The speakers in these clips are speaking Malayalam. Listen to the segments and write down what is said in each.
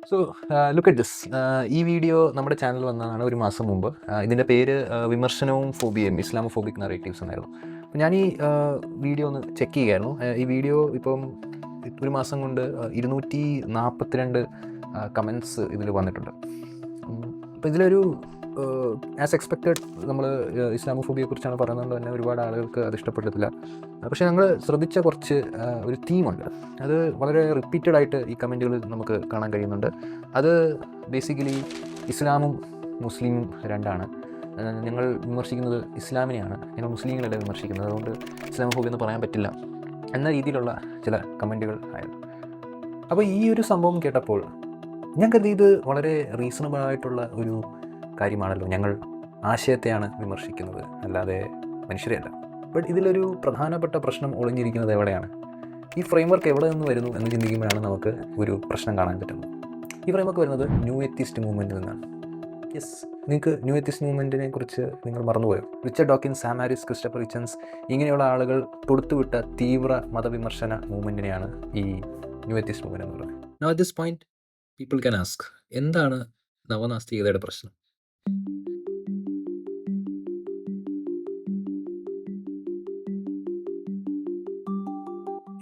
So look at this. ഈ വീഡിയോ നമ്മുടെ ചാനൽ വന്നതാണ് ഒരു മാസം മുമ്പ്. ഇതിൻ്റെ പേര് വിമർശനവും ഫോബിയയും ഇസ്ലാമോഫോബിക് നറേറ്റീവ്സ് എന്നായിരുന്നു. അപ്പോൾ ഞാൻ ഈ വീഡിയോ ഒന്ന് ചെക്ക് ചെയ്യുകയായിരുന്നു. ഈ വീഡിയോ ഇപ്പം ഒരു മാസം കൊണ്ട് 242 കമൻറ്റ്സ് ഇതിൽ വന്നിട്ടുണ്ട്. അപ്പോൾ ഇതിലൊരു ആസ് എക്സ്പെക്റ്റഡ് നമ്മൾ ഇസ്ലാമോഫോബിയെക്കുറിച്ചാണ് പറയുന്നത് തന്നെ ഒരുപാട് ആളുകൾക്ക് അത് ഇഷ്ടപ്പെട്ടിട്ടില്ല. പക്ഷേ ഞങ്ങൾ ശ്രദ്ധിച്ച കുറച്ച് ഒരു തീമുണ്ട്. അത് വളരെ റിപ്പീറ്റഡ് ആയിട്ട് ഈ കമൻറ്റുകളിൽ നമുക്ക് കാണാൻ കഴിയുന്നുണ്ട്. അത് ബേസിക്കലി ഇസ്ലാമും മുസ്ലിമും രണ്ടാണ്. ഞങ്ങൾ വിമർശിക്കുന്നത് ഇസ്ലാമിനെയാണ്, ഞങ്ങൾ മുസ്ലിങ്ങളല്ല വിമർശിക്കുന്നത്, അതുകൊണ്ട് ഇസ്ലാമോഫോബിയ എന്ന് പറയാൻ പറ്റില്ല എന്ന രീതിയിലുള്ള ചില കമൻറ്റുകൾ ആയിരുന്നു. അപ്പോൾ ഈ ഒരു സംഭവം കേട്ടപ്പോൾ ഞാൻ കരുതി ഇത് വളരെ റീസണബിൾ ആയിട്ടുള്ള ഒരു കാര്യമാണല്ലോ, ഞങ്ങൾ ആശയത്തെയാണ് വിമർശിക്കുന്നത് അല്ലാതെ മനുഷ്യരെയല്ല. ബട്ട് ഇതിലൊരു പ്രധാനപ്പെട്ട പ്രശ്നം ഒളിഞ്ഞിരിക്കുന്നത് എവിടെയാണ്? ഈ ഫ്രെയിംവർക്ക് എവിടെ നിന്ന് വരുന്നു എന്ന് ചിന്തിക്കുമ്പോഴാണ് നമുക്ക് ഒരു പ്രശ്നം കാണാൻ പറ്റുന്നത്. ഈ ഫ്രെയിംവർക്ക് വരുന്നത് ന്യൂ എത്തിസ്റ്റ് മൂവ്മെൻറ്റിൽ നിന്നാണ്. യെസ്, നിങ്ങൾക്ക് ന്യൂ എത്തിസ്റ്റ് മൂവ്മെൻറ്റിനെ കുറിച്ച് നിങ്ങൾ മറന്നുപോയോ? Richard Dawkins, Sam Harris, Christopher Hitchens ഇങ്ങനെയുള്ള ആളുകൾ തൊടുത്തുവിട്ട തീവ്ര മതവിമർശന മൂവ്മെൻറ്റിനെയാണ് ഈ ന്യൂ എത്തിസ്റ്റ് മൂവ്മെൻറ്റ് എന്ന് പറയുന്നത്. Now at this point people can ask, എന്താണ് നവനാസ്തികതയുടെ പ്രശ്നം?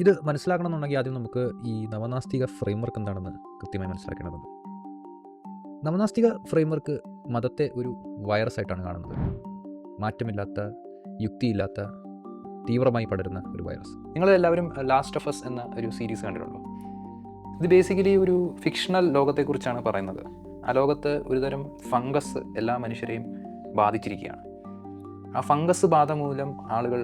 ഇത് മനസ്സിലാക്കണമെന്നുണ്ടെങ്കിൽ ആദ്യം നമുക്ക് ഈ നവനാസ്തിക ഫ്രെയിംവർക്ക് എന്താണെന്ന് കൃത്യമായി മനസ്സിലാക്കേണ്ടതുണ്ട്. നവനാസ്തിക ഫ്രെയിംവർക്ക് മതത്തെ ഒരു വൈറസായിട്ടാണ് കാണുന്നത്. മാറ്റമില്ലാത്ത, യുക്തിയില്ലാത്ത, തീവ്രമായി പടരുന്ന ഒരു വൈറസ്. നിങ്ങളെല്ലാവരും ലാസ്റ്റ് ഓഫ് അസ് എന്ന ഒരു സീരീസ് കണ്ടിട്ടുണ്ടോ? ഇത് ബേസിക്കലി ഒരു ഫിക്ഷണൽ ലോകത്തെക്കുറിച്ചാണ് പറയുന്നത്. ആ ലോകത്ത് ഒരുതരം ഫംഗസ് എല്ലാ മനുഷ്യരെയും ബാധിച്ചിരിക്കുകയാണ്. ആ ഫംഗസ് ബാധ മൂലം ആളുകൾ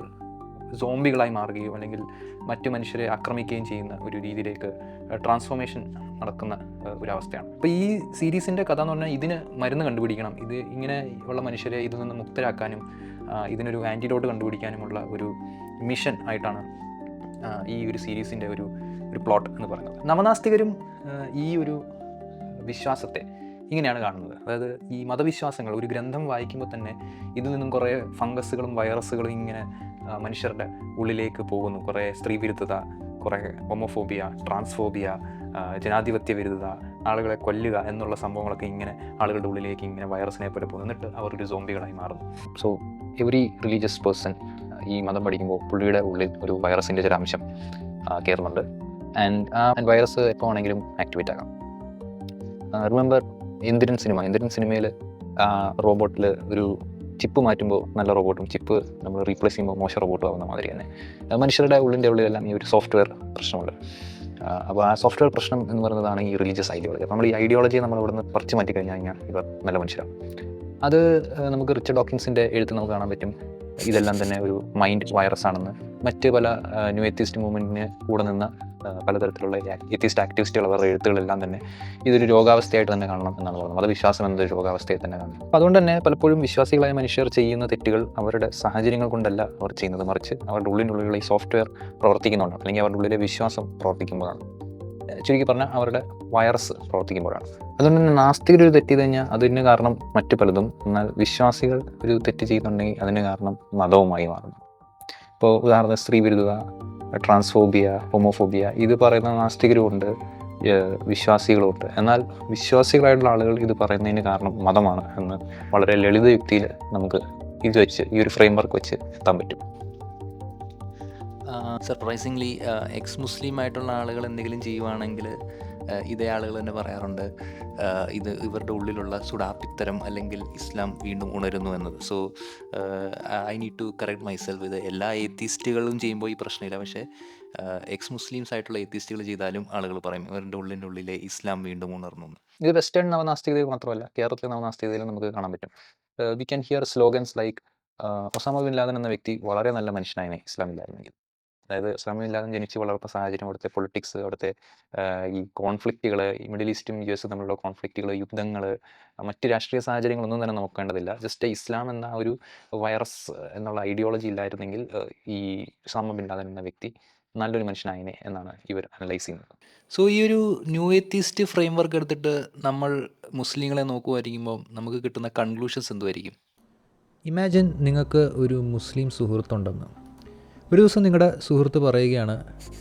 സോംബികളായി മാറുകയോ അല്ലെങ്കിൽ മറ്റു മനുഷ്യരെ ആക്രമിക്കുകയും ചെയ്യുന്ന ഒരു രീതിയിലേക്ക് ട്രാൻസ്ഫോർമേഷൻ നടക്കുന്ന ഒരവസ്ഥയാണ്. അപ്പോൾ ഈ സീരീസിൻ്റെ കഥ എന്ന് പറഞ്ഞാൽ ഇതിന് മരുന്ന് കണ്ടുപിടിക്കണം, ഇത് ഇങ്ങനെ ഉള്ള മനുഷ്യരെ ഇതിൽ നിന്ന് മുക്തരാക്കാനും ഇതിനൊരു ആൻറ്റിഡോട്ട് കണ്ടുപിടിക്കാനുമുള്ള ഒരു മിഷൻ ആയിട്ടാണ് ഈ ഒരു സീരീസിൻ്റെ ഒരു പ്ലോട്ട് എന്ന് പറയുന്നത്. നവനാസ്തികരും ഈ ഒരു വിശ്വാസത്തെ ഇങ്ങനെയാണ് കാണുന്നത്. അതായത് ഈ മതവിശ്വാസങ്ങൾ ഒരു ഗ്രന്ഥം വായിക്കുമ്പോൾ തന്നെ ഇതിൽ നിന്നും കുറേ ഫംഗസുകളും വൈറസുകളും ഇങ്ങനെ മനുഷ്യരുടെ ഉള്ളിലേക്ക് പോകുന്നു. കുറേ സ്ത്രീവിരുദ്ധത, കുറേ ഹോമോഫോബിയ, ട്രാൻസ്ഫോബിയ, ജനാധിപത്യ വിരുദ്ധത, ആളുകളെ കൊല്ലുക എന്നുള്ള സംഭവങ്ങളൊക്കെ ഇങ്ങനെ ആളുകളുടെ ഉള്ളിലേക്ക് ഇങ്ങനെ വൈറസിനെ പോലെ പോകുന്നു. എന്നിട്ട് അവർ ഒരു സോംബികളായി മാറുന്നു. സോ എവറി റിലീജിയസ് പേഴ്സൺ ഈ മതം പഠിക്കുമ്പോൾ പുള്ളിയുടെ ഉള്ളിൽ ഒരു വൈറസിൻ്റെ ചില കയറുന്നുണ്ട്. ആൻഡ് ആ വൈറസ് എപ്പോൾ ആണെങ്കിലും ആക്ടിവേറ്റ് ആകാം. റിമെമ്പർ ഇന്ത്യൻ സിനിമയിൽ റോബോട്ടിൽ ഒരു ചിപ്പ് മാറ്റുമ്പോൾ നല്ല റോബോട്ടും ചിപ്പ് നമ്മൾ റീപ്ലേസ് ചെയ്യുമ്പോൾ മോശം റോബോട്ടും ആവുന്ന മാതിരി തന്നെ മനുഷ്യരുടെ ഉള്ളിലെല്ലാം ഈ ഒരു സോഫ്റ്റ്വെയർ പ്രശ്നമുണ്ട്. അപ്പോൾ ആ സോഫ്റ്റ്വെയർ പ്രശ്നം എന്ന് പറയുന്നതാണ് ഈ റിലീജിയസ് ഐഡിയോളജി. അപ്പോൾ നമ്മൾ ഈ ഐഡിയോളജിയെ നമ്മൾ ഇവിടുന്ന് പറിച്ചു മാറ്റി കഴിഞ്ഞാൽ ഇവർ നല്ല മനുഷ്യരാണ്. അത് നമുക്ക് റിച്ചർഡ് ഡോക്കിൻസിൻ്റെ എഴുത്ത് നമുക്ക് കാണാൻ പറ്റും. ഇതെല്ലാം തന്നെ ഒരു മൈൻഡ് വൈറസ് ആണെന്ന്. മറ്റ് പല ന്യൂ എത്തിസ്റ്റ് മൂവ്മെൻറ്റിന് കൂടെ നിന്ന് പലതരത്തിലുള്ള എത്തിസ്റ്റ് ആക്ടിവിസ്റ്റുകൾ അവരുടെ എഴുത്തുകളെല്ലാം തന്നെ ഇതൊരു രോഗാവസ്ഥയായിട്ട് തന്നെ കാണണം എന്നാണ് പറയുന്നത്. മതവിശ്വാസം എന്നൊരു രോഗാവസ്ഥയെ തന്നെ കാണണം. അപ്പോൾ അതുകൊണ്ട് തന്നെ പലപ്പോഴും വിശ്വാസികളായ മനുഷ്യർ ചെയ്യുന്ന തെറ്റുകൾ അവരുടെ സാഹചര്യങ്ങൾ കൊണ്ടല്ല അവർ ചെയ്യുന്നത്, മറിച്ച് അവരുടെ ഉള്ളിലുള്ള ഈ സോഫ്റ്റ്വെയർ പ്രവർത്തിക്കുന്നുണ്ടാണ്, അല്ലെങ്കിൽ അവരുടെ ഉള്ളിലെ വിശ്വാസം പ്രവർത്തിക്കുമ്പോഴാണ്. ചുരുക്കി പറഞ്ഞാൽ അവരുടെ വൈറസ് പ്രവർത്തിക്കുമ്പോഴാണ്. അതുകൊണ്ട് തന്നെ നാസ്തികർ ഒരു തെറ്റ് ചെയ്ത് കഴിഞ്ഞാൽ അതിന് കാരണം മറ്റു പലതും, എന്നാൽ വിശ്വാസികൾ ഒരു തെറ്റ് ചെയ്യുന്നുണ്ടെങ്കിൽ അതിന് കാരണം മതവുമായി മാറുന്നു. ഇപ്പോൾ ഉദാഹരണത്തിന് സ്ത്രീവിരുദ്ധത, ട്രാൻസ്ഫോബിയ, ഹോമോഫോബിയ ഇത് പറയുന്ന നാസ്തികരുമുണ്ട്, വിശ്വാസികളുമുണ്ട്. എന്നാൽ വിശ്വാസികളായിട്ടുള്ള ആളുകൾ ഇത് പറയുന്നതിന് കാരണം മതമാണ് എന്ന് വളരെ ലളിത യുക്തിയിൽ നമുക്ക് ഇത് വെച്ച് ഈ ഒരു ഫ്രെയിംവർക്ക് വെച്ച് എത്താൻ പറ്റും. സർപ്രൈസിംഗ്ലി എക്സ് മുസ്ലിം ആയിട്ടുള്ള ആളുകൾ എന്തെങ്കിലും ചെയ്യുവാണെങ്കിൽ ഇതേ ആളുകൾ തന്നെ പറയാറുണ്ട് ഇത് ഇവരുടെ ഉള്ളിലുള്ള സുഡാപ്പിത്തരം അല്ലെങ്കിൽ ഇസ്ലാം വീണ്ടും ഉണരുന്നു എന്നത്. So I need to correct myself. ഇത് എല്ലാ എത്തിസ്റ്റുകളും ചെയ്യുമ്പോൾ ഈ പ്രശ്നമില്ല, പക്ഷേ എക്സ് മുസ്ലിംസ് ആയിട്ടുള്ള എത്തിസ്റ്റുകൾ ചെയ്താലും ആളുകൾ പറയും ഇവരുടെ ഉള്ളിലെ ഇസ്ലാം വീണ്ടും ഉണർന്നു. ഇത് വെസ്റ്റേൺ നവനാസ്തികതയിൽ മാത്രമല്ല, കേരളത്തിലെ നവനാസ്തികതയിലും നമുക്ക് കാണാൻ പറ്റും. We can hear slogans like Osama bin Laden എന്ന വ്യക്തി വളരെ നല്ല മനുഷ്യനായിരുന്നു ഇസ്ലാമില്ലായിരുന്നെങ്കിൽ. അതായത് ഒസാമ ബിൻ ലാദൻ ജനിച്ച് വളർന്ന സാഹചര്യം, അവിടുത്തെ പൊളിറ്റിക്സ്, അവിടുത്തെ ഈ കോൺഫ്ലിക്റ്റുകൾ, ഈ മിഡിൽ ഈസ്റ്റും യു എസും തമ്മിലുള്ള കോൺഫ്ലിക്റ്റുകൾ, യുദ്ധങ്ങൾ, മറ്റ് രാഷ്ട്രീയ സാഹചര്യങ്ങളൊന്നും തന്നെ നോക്കേണ്ടതില്ല. ജസ്റ്റ് ഇസ്ലാം എന്ന ഒരു വൈറസ് എന്നുള്ള ഐഡിയോളജി ഇല്ലായിരുന്നെങ്കിൽ ഈ ഒസാമ ബിൻ ലാദൻ എന്ന വ്യക്തി നല്ലൊരു മനുഷ്യനായനെ എന്നാണ് ഇവർ അനലൈസ് ചെയ്യുന്നത്. സോ ഈ ഒരു ന്യൂ എത്തിസ്റ്റ് ഫ്രെയിംവർക്ക് എടുത്തിട്ട് നമ്മൾ മുസ്ലിങ്ങളെ നോക്കുമായിരിക്കുമ്പോൾ നമുക്ക് കിട്ടുന്ന കൺക്ലൂഷൻസ് എന്തുമായിരിക്കും? ഇമാജിൻ നിങ്ങൾക്ക് ഒരു മുസ്ലിം സുഹൃത്തുണ്ടെന്ന്. ഒരു ദിവസം നിങ്ങളുടെ സുഹൃത്ത് പറയുകയാണ്,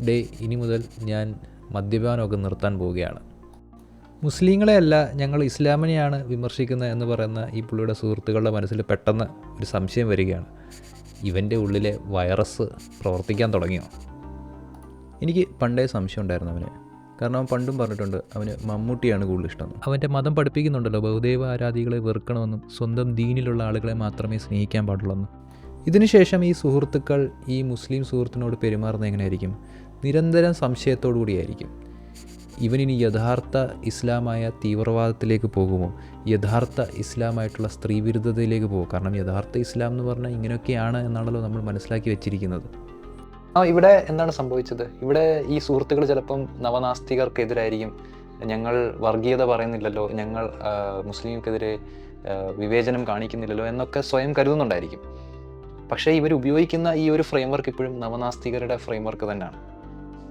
ഡേ ഇനി മുതൽ ഞാൻ മദ്യപാനമൊക്കെ നിർത്താൻ പോവുകയാണ്. മുസ്ലിങ്ങളെയല്ല ഞങ്ങൾ ഇസ്ലാമിനെയാണ് വിമർശിക്കുന്നത് എന്ന് പറയുന്ന ഈ പുള്ളിയുടെ സുഹൃത്തുക്കളുടെ മനസ്സിൽ പെട്ടെന്ന് ഒരു സംശയം വരികയാണ്. ഇവൻ്റെ ഉള്ളിലെ വൈറസ് പ്രവർത്തിക്കാൻ തുടങ്ങിയോ? എനിക്ക് പണ്ടേ സംശയം ഉണ്ടായിരുന്നു അവന്. കാരണം അവൻ പണ്ടും പറഞ്ഞിട്ടുണ്ട് അവന് മമ്മൂട്ടിയാണ് കൂടുതൽ ഇഷ്ടം. അവൻ്റെ മതം പഠിപ്പിക്കുന്നുണ്ടല്ലോ, ബഹുദൈവ ആരാധികളെ വെറുക്കണമെന്നും സ്വന്തം ദീനിലുള്ള ആളുകളെ മാത്രമേ സ്നേഹിക്കാൻ പാടുള്ളൂ. ഇതിനുശേഷം ഈ സുഹൃത്തുക്കൾ ഈ മുസ്ലിം സുഹൃത്തിനോട് പെരുമാറുന്നത് എങ്ങനെയായിരിക്കും? നിരന്തരം സംശയത്തോടു കൂടിയായിരിക്കും. ഇവനിനി യഥാർത്ഥ ഇസ്ലാമായ തീവ്രവാദത്തിലേക്ക് പോകുമോ? യഥാർത്ഥ ഇസ്ലാമായിട്ടുള്ള സ്ത്രീവിരുദ്ധതയിലേക്ക് പോകും. കാരണം യഥാർത്ഥ ഇസ്ലാം എന്ന് പറഞ്ഞാൽ ഇങ്ങനെയൊക്കെയാണ് എന്നാണല്ലോ നമ്മൾ മനസ്സിലാക്കി വെച്ചിരിക്കുന്നത്. ഇവിടെ എന്താണ് സംഭവിച്ചത്? ഇവിടെ ഈ സുഹൃത്തുക്കൾ ചിലപ്പം നവനാസ്തികർക്കെതിരായിരിക്കും. ഞങ്ങൾ വർഗീയത പറയുന്നില്ലല്ലോ, ഞങ്ങൾ മുസ്ലിംക്കെതിരെ വിവേചനം കാണിക്കുന്നില്ലല്ലോ എന്നൊക്കെ സ്വയം കരുതുന്നുണ്ടായിരിക്കും. പക്ഷേ ഇവർ ഉപയോഗിക്കുന്ന ഈ ഒരു ഫ്രെയിംവർക്ക് ഇപ്പോഴും നവനാസ്തികരുടെ ഫ്രെയിംവർക്ക് തന്നെയാണ്.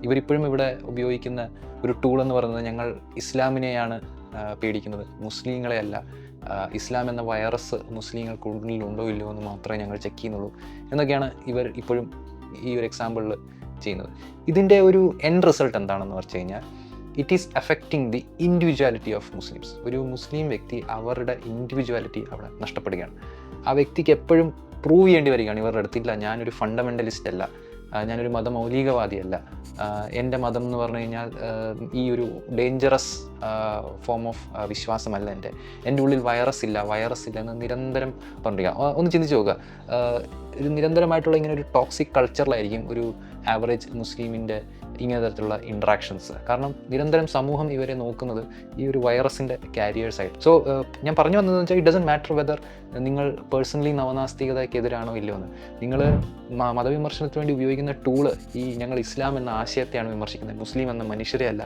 ഇവരിപ്പോഴും ഇവിടെ ഉപയോഗിക്കുന്ന ഒരു ടൂൾ എന്ന് പറയുന്നത് ഞങ്ങൾ ഇസ്ലാമിനെയാണ് പേടിക്കുന്നത്, മുസ്ലിങ്ങളെ അല്ല. ഇസ്ലാം എന്ന വൈറസ് മുസ്ലിങ്ങൾക്കുള്ളിലുണ്ടോ ഇല്ലയോ എന്ന് മാത്രമേ ഞങ്ങൾ ചെക്ക് ചെയ്യുന്നുള്ളൂ എന്നൊക്കെയാണ് ഇവർ ഇപ്പോഴും ഈ ഒരു എക്സാമ്പിളിൽ ചെയ്യുന്നത്. ഇതിൻ്റെ ഒരു എൻഡ് റിസൾട്ട് എന്താണെന്ന് വെച്ച് കഴിഞ്ഞാൽ it is affecting the individuality of Muslims. ഒരു മുസ്ലിം വ്യക്തി അവരുടെ ഇൻഡിവിജ്വാലിറ്റി അവിടെ നഷ്ടപ്പെടുകയാണ്. ആ വ്യക്തിക്ക് എപ്പോഴും പ്രൂവ് ചെയ്യേണ്ടി വരികയാണ് ഇവരുടെ അടുത്തില്ല, ഞാനൊരു ഫണ്ടമെൻ്റലിസ്റ്റ് അല്ല, ഞാനൊരു മതമൗലികവാദിയല്ല, എൻ്റെ മതം എന്ന് പറഞ്ഞു കഴിഞ്ഞാൽ ഈ ഒരു ഡേഞ്ചറസ് ഫോം ഓഫ് വിശ്വാസമല്ല, എൻ്റെ ഉള്ളിൽ വൈറസ് ഇല്ല എന്ന് നിരന്തരം പറയുക. ഒന്ന് ചിന്തിച്ച് നോക്കുക, ഒരു നിരന്തരമായിട്ടുള്ള ഇങ്ങനെ ഒരു ടോക്സിക് കൾച്ചറിലായിരിക്കും ഒരു ആവറേജ് മുസ്ലിമിൻ്റെ ഇങ്ങനെ തരത്തിലുള്ള ഇൻട്രാക്ഷൻസ്. കാരണം നിരന്തരം സമൂഹം ഇവരെ നോക്കുന്നത് ഈ ഒരു വൈറസിൻ്റെ കാരിയേഴ്സായിട്ട്. സോ ഞാൻ പറഞ്ഞു വന്നതെന്ന് വെച്ചാൽ ഇറ്റ് ഡസൻറ്റ് മാറ്റർ വെദർ നിങ്ങൾ പേഴ്സണലി നവനാസ്തികതയ്ക്കെതിരാണോ ഇല്ലയോ എന്ന്. നിങ്ങൾ മതവിമർശനത്തിന് വേണ്ടി ഉപയോഗിക്കുന്ന ടൂള് ഈ ഞങ്ങൾ ഇസ്ലാം എന്ന ആശയത്തെയാണ് വിമർശിക്കുന്നത്, മുസ്ലിം എന്ന മനുഷ്യരെ അല്ല